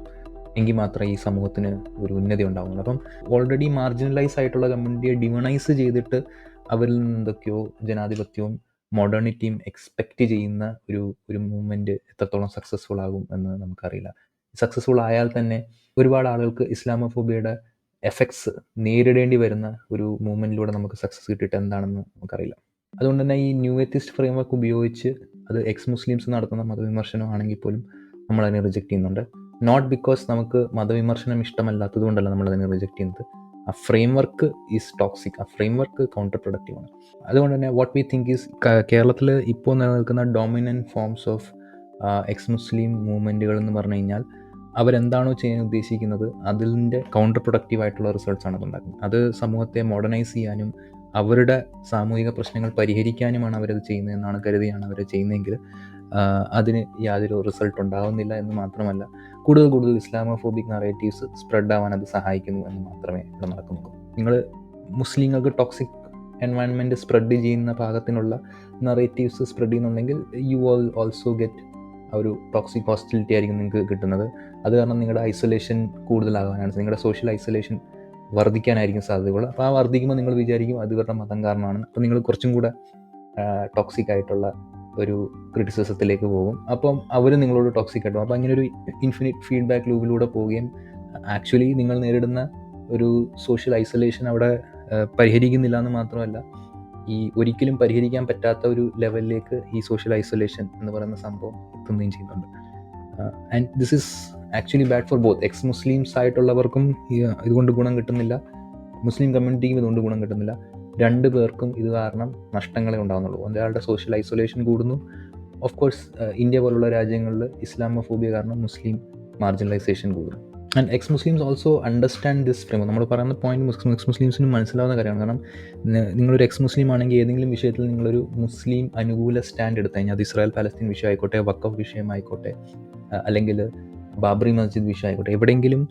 എങ്കിൽ മാത്രമേ ഈ സമൂഹത്തിന് ഒരു ഉന്നതി ഉണ്ടാകുള്ളൂ. അപ്പം ഓൾറെഡി മാർജിനലൈസ് ആയിട്ടുള്ള കമ്മ്യൂണിറ്റിയെ ഡിമണൈസ് ചെയ്തിട്ട് അവരിൽ നിന്ന് എന്തൊക്കെയോ ജനാധിപത്യവും മോഡേണിറ്റിയും എക്സ്പെക്റ്റ് ചെയ്യുന്ന ഒരു മൂവ്മെൻറ്റ് എത്രത്തോളം സക്സസ്ഫുൾ ആകും എന്ന് നമുക്കറിയില്ല. സക്സസ്ഫുൾ ആയാൽ തന്നെ ഒരുപാട് ആളുകൾക്ക് ഇസ്ലാമോഫോബിയയുടെ എഫക്ട്സ് നേരിടേണ്ടി വരുന്ന ഒരു മൂവ്മെൻറ്റിലൂടെ നമുക്ക് സക്സസ് കിട്ടിയിട്ട് എന്താണെന്ന് നമുക്കറിയില്ല. അതുകൊണ്ട് തന്നെ ഈ ന്യൂ എത്തിസ്റ്റ് ഫ്രെയിം വർക്ക് ഉപയോഗിച്ച് അത് എക്സ് മുസ്ലിംസ് നടത്തുന്ന മതവിമർശനം ആണെങ്കിൽ പോലും നമ്മളതിനെ റിജക്റ്റ് ചെയ്യുന്നുണ്ട്. നോട്ട് ബിക്കോസ് നമുക്ക് മതവിമർശനം ഇഷ്ടമല്ലാത്തത് കൊണ്ടല്ല നമ്മളതിനെ റിജക്റ്റ് ചെയ്യുന്നത്. ആ ഫ്രെയിം വർക്ക് ഈസ് ടോക്സിക്, ആ ഫ്രെയിം വർക്ക് കൗണ്ടർ പ്രൊഡക്റ്റീവാണ്. അതുകൊണ്ട് തന്നെ വാട്ട് വി തിങ്ക് ഈസ് കേരളത്തിൽ ഇപ്പോൾ നിലനിൽക്കുന്ന dominant forms of ex Muslim മൂവ്മെൻറ്റുകൾ എന്ന് പറഞ്ഞു കഴിഞ്ഞാൽ അവരെന്താണോ ചെയ്യാൻ ഉദ്ദേശിക്കുന്നത് അതിൻ്റെ കൗണ്ടർ പ്രൊഡക്റ്റീവായിട്ടുള്ള റിസൾട്ട്സാണ് അതുണ്ടാക്കുന്നത്. അത് സമൂഹത്തെ മോഡേണൈസ് ചെയ്യാനും അവരുടെ സാമൂഹിക പ്രശ്നങ്ങൾ പരിഹരിക്കാനുമാണ് അവരത് ചെയ്യുന്നതെന്നാണ് കരുതിയാണ് അവർ ചെയ്യുന്നതെങ്കിൽ അതിന് യാതൊരു റിസൾട്ട് ഉണ്ടാകുന്നില്ല എന്ന് മാത്രമല്ല, കൂടുതൽ ഇസ്ലാമോഫോബിക് നറേറ്റീവ്സ് സ്പ്രെഡ് ആവാൻ അത് സഹായിക്കുന്നു എന്ന് മാത്രമേ ഇവിടെ നടക്കുന്നുള്ളൂ. നിങ്ങൾ മുസ്ലിങ്ങൾക്ക് ടോക്സിക് എൻവയൺമെൻറ്റ് സ്പ്രെഡ് ചെയ്യുന്ന പാകത്തിനുള്ള നറേറ്റീവ്സ് സ്പ്രെഡ് ചെയ്യുന്നുണ്ടെങ്കിൽ യു ഓൾസോ ഗെറ്റ് ഒരു ടോക്സിക് ഹോസ്റ്റിലിറ്റി ആയിരിക്കും നിങ്ങൾക്ക് കിട്ടുന്നത്. അത് കാരണം നിങ്ങളുടെ ഐസൊലേഷൻ കൂടുതലാകാനാണ്, നിങ്ങളുടെ സോഷ്യൽ ഐസൊലേഷൻ വർദ്ധിക്കാനായിരിക്കും സാധ്യതകൾ. അപ്പോൾ ആ വർദ്ധിക്കുമ്പോൾ നിങ്ങൾ വിചാരിക്കും അത് ഇവരുടെ മതം കാരണമാണ്. അപ്പോൾ നിങ്ങൾ കുറച്ചും കൂടെ ടോക്സിക് ആയിട്ടുള്ള ഒരു ക്രിറ്റിസിസത്തിലേക്ക് പോകും. അപ്പം അവർ നിങ്ങളോട് ടോക്സിക് ആയിട്ടും. അപ്പോൾ അങ്ങനെ ഒരു ഇൻഫിനിറ്റ് ഫീഡ്ബാക്ക് ലൂപ്പിലൂടെ പോവുകയും ആക്ച്വലി നിങ്ങൾ നേരിടുന്ന ഒരു സോഷ്യൽ ഐസൊലേഷൻ അവിടെ പരിഹരിക്കുന്നില്ല എന്ന് മാത്രമല്ല, ഈ ഒരിക്കലും പരിഹരിക്കാൻ പറ്റാത്ത ഒരു ലെവലിലേക്ക് ഈ സോഷ്യൽ ഐസൊലേഷൻ എന്ന് പറയുന്ന സംഭവം എത്തുകയും ചെയ്യുന്നുണ്ട്. And this is actually bad for both. Ex Muslims ആയിട്ടുള്ളവർക്കും ഇതുകൊണ്ട് ഗുണം കിട്ടുന്നില്ല, മുസ്ലിം കമ്മ്യൂണിറ്റിക്കും ഇതുകൊണ്ട് ഗുണം കിട്ടുന്നില്ല. രണ്ട് പേർക്കും ഇത് കാരണം നഷ്ടങ്ങളെ ഉണ്ടാകുന്നുള്ളൂ. ഒരാളുടെ സോഷ്യൽ ഐസൊലേഷൻ കൂടുന്നു. ഓഫ് കോഴ്സ് ഇന്ത്യ പോലുള്ള രാജ്യങ്ങളിൽ ഇസ്ലാമോഫോബിയ കാരണം മുസ്ലിം മാർജിനലൈസേഷൻ കൂടുന്നു. And ex Muslims also understand this frame. നമ്മൾ പറയുന്ന പോയിന്റ് എക്സ് മുസ്ലിംസിന് മനസ്സിലാവുന്ന കാര്യമാണ്. കാരണം നിങ്ങളൊരു എക്സ് മുസ്ലിം ആണെങ്കിൽ ഏതെങ്കിലും വിഷയത്തിൽ നിങ്ങളൊരു മുസ്ലിം അനുകൂല സ്റ്റാൻഡ് എടുത്തു കഴിഞ്ഞാൽ, അത് ഇസ്രായേൽ പാലസ്തീൻ വിഷയം ആയിക്കോട്ടെ, വഖഫ് വിഷയമായിക്കോട്ടെ, അല്ലെങ്കിൽ ബാബറി മസ്ജിദ് വിഷയം ആയിക്കോട്ടെ, എവിടെയെങ്കിലും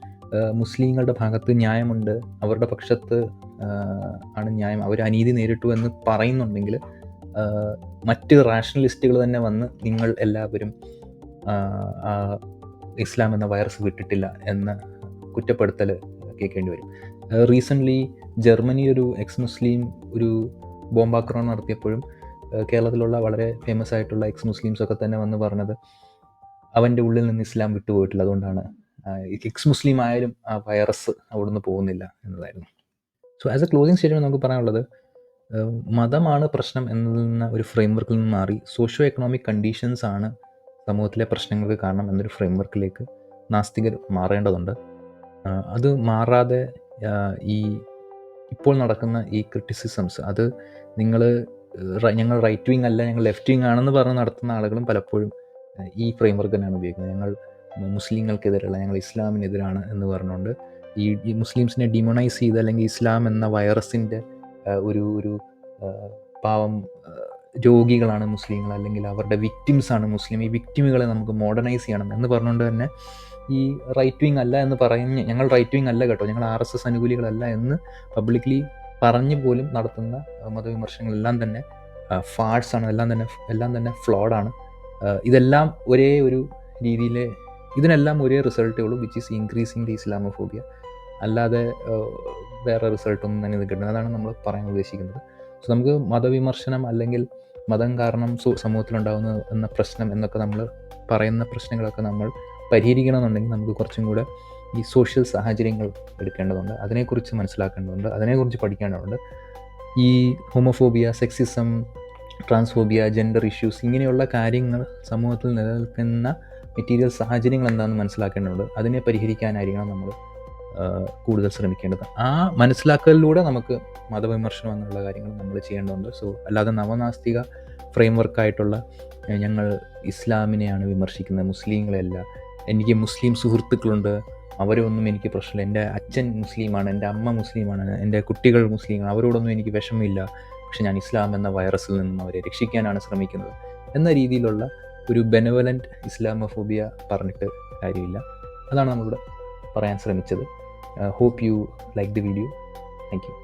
മുസ്ലിങ്ങളുടെ ഭാഗത്ത് ന്യായമുണ്ട്, അവരുടെ പക്ഷത്ത് ആണ് ന്യായം, അവർ അനീതി നേരിട്ടു എന്ന് പറയുന്നുണ്ടെങ്കിൽ മറ്റ് റാഷണലിസ്റ്റുകൾ തന്നെ വന്ന് നിങ്ങൾ എല്ലാവരും ഇസ്ലാം എന്ന വൈറസ് വിട്ടിട്ടില്ല എന്ന കുറ്റപ്പെടുത്തൽ കേൾക്കേണ്ടി വരും. റീസെൻ്റ്ലി ജർമ്മനി ഒരു എക്സ് മുസ്ലിം ഒരു ബോംബാക്രമണം നടത്തിയപ്പോഴും കേരളത്തിലുള്ള വളരെ ഫേമസ് ആയിട്ടുള്ള എക്സ് മുസ്ലിംസൊക്കെ തന്നെ വന്ന് പറഞ്ഞത് അവൻ്റെ ഉള്ളിൽ നിന്ന് ഇസ്ലാം വിട്ടുപോയിട്ടില്ല, അതുകൊണ്ടാണ് എക്സ് മുസ്ലിം ആയാലും ആ വൈറസ് അവിടുന്ന് പോകുന്നില്ല എന്നതായിരുന്നു. So as A closing statement നമുക്ക് പറയാനുള്ളത്, മതമാണ് പ്രശ്നം എന്ന ഒരു ഫ്രെയിംവർക്കിൽ നിന്ന് മാറി സോഷ്യോ എക്കണോമിക് കണ്ടീഷൻസ് ആണ് സമൂഹത്തിലെ പ്രശ്നങ്ങൾക്ക് കാരണം എന്നൊരു ഫ്രെയിംവർക്കിലേക്ക് നാസ്തികർ മാറേണ്ടതുണ്ട്. അത് മാറാതെ ഈ ഇപ്പോൾ നടക്കുന്ന ഈ ക്രിറ്റിസിസംസ്, അത് ഞങ്ങൾ റൈറ്റ് വിങ് അല്ല, ഞങ്ങൾ ലെഫ്റ്റ് വിങ് ആണെന്ന് പറഞ്ഞ് നടത്തുന്ന ആളുകളും പലപ്പോഴും ഈ ഫ്രെയിംവർക്ക് തന്നെയാണ് ഉപയോഗിക്കുന്നത്. ഞങ്ങൾ മുസ്ലിങ്ങൾക്കെതിരല്ല, ഞങ്ങൾ ഇസ്ലാമിനെതിരാണ് എന്ന് പറഞ്ഞുകൊണ്ട് ഈ മുസ്ലിംസിനെ ഡിമോണൈസ് ചെയ്ത്, അല്ലെങ്കിൽ ഇസ്ലാം എന്ന വൈറസിൻ്റെ ഒരു പാവം രോഗികളാണ് മുസ്ലിങ്ങൾ, അല്ലെങ്കിൽ അവരുടെ വിക്ടിംസാണ് മുസ്ലിം, ഈ വിക്ടിമുകളെ നമുക്ക് മോഡേണൈസ് ചെയ്യണം എന്ന് പറഞ്ഞുകൊണ്ട് തന്നെ ഈ റൈറ്റ് വിങ് അല്ല എന്ന് പറഞ്ഞ്, ഞങ്ങൾ റൈറ്റ് വിങ് അല്ല കേട്ടോ, ഞങ്ങൾ RSS അനുകൂലികളല്ല എന്ന് പബ്ലിക്ലി പറഞ്ഞ് പോലും നടത്തുന്ന മതവിമർശനങ്ങളെല്ലാം തന്നെ ഫാൾസാണ്, എല്ലാം തന്നെ ഫ്ലോഡാണ്. ഇതെല്ലാം ഒരേ ഒരു രീതിയിൽ, ഇതിനെല്ലാം ഒരേ റിസൾട്ടേ ഉള്ളൂ, which is increasing the Islamophobia. അല്ലാതെ വേറെ റിസൾട്ടൊന്നും തന്നെ ഇത് കിട്ടുന്നത്. അതാണ് നമ്മൾ പറയാൻ ഉദ്ദേശിക്കുന്നത്. സോ നമുക്ക് മതവിമർശനം അല്ലെങ്കിൽ മതം കാരണം സമൂഹത്തിലുണ്ടാകുന്ന എന്ന പ്രശ്നം എന്നൊക്കെ നമ്മൾ പറയുന്ന പ്രശ്നങ്ങളൊക്കെ നമ്മൾ പരിഹരിക്കണമെന്നുണ്ടെങ്കിൽ നമുക്ക് കുറച്ചും കൂടെ ഈ സോഷ്യൽ സാഹചര്യങ്ങൾ എടുക്കേണ്ടതുണ്ട്, അതിനെക്കുറിച്ച് മനസ്സിലാക്കേണ്ടതുണ്ട്, അതിനെക്കുറിച്ച് പഠിക്കേണ്ടതുണ്ട്. ഈ homophobia, sexism, transphobia, gender issues, ഇങ്ങനെയുള്ള കാര്യങ്ങൾ സമൂഹത്തിൽ നിലനിൽക്കുന്ന മെറ്റീരിയൽ സാഹചര്യങ്ങൾ എന്താണെന്ന് മനസ്സിലാക്കേണ്ടതുണ്ട്. അതിനെ പരിഹരിക്കാനായിരിക്കണം നമ്മൾ കൂടുതൽ ശ്രമിക്കേണ്ടത്. ആ മനസ്സിലാക്കലിലൂടെ നമുക്ക് മതവിമർശനം എന്നുള്ള കാര്യങ്ങൾ നമ്മൾ ചെയ്യേണ്ടതുണ്ട്. സോ അല്ലാതെ നവനാസ്തിക ഫ്രെയിംവർക്കായിട്ടുള്ള ഞങ്ങൾ ഇസ്ലാമിനെയാണ് വിമർശിക്കുന്നത്, മുസ്ലിങ്ങളെയല്ല, എനിക്ക് മുസ്ലിം സുഹൃത്തുക്കളുണ്ട്, അവരൊന്നും എനിക്ക് പ്രശ്നമില്ല, എൻ്റെ അച്ഛൻ മുസ്ലിമാണ്, എൻ്റെ അമ്മ മുസ്ലിമാണ്, എൻ്റെ കുട്ടികൾ മുസ്ലിമാണ്, അവരോടൊന്നും എനിക്ക് വിഷമമില്ല, പക്ഷെ ഞാൻ ഇസ്ലാം എന്ന വൈറസിൽ നിന്നും അവരെ രക്ഷിക്കാനാണ് ശ്രമിക്കുന്നത് എന്ന രീതിയിലുള്ള ഒരു ബെനവലൻറ്റ് ഇസ്ലാമോഫോബിയ പറഞ്ഞിട്ട് കാര്യമില്ല. അതാണ് നമ്മളിവിടെ പറയാൻ ശ്രമിച്ചത്. Hope you like the video. Thank you.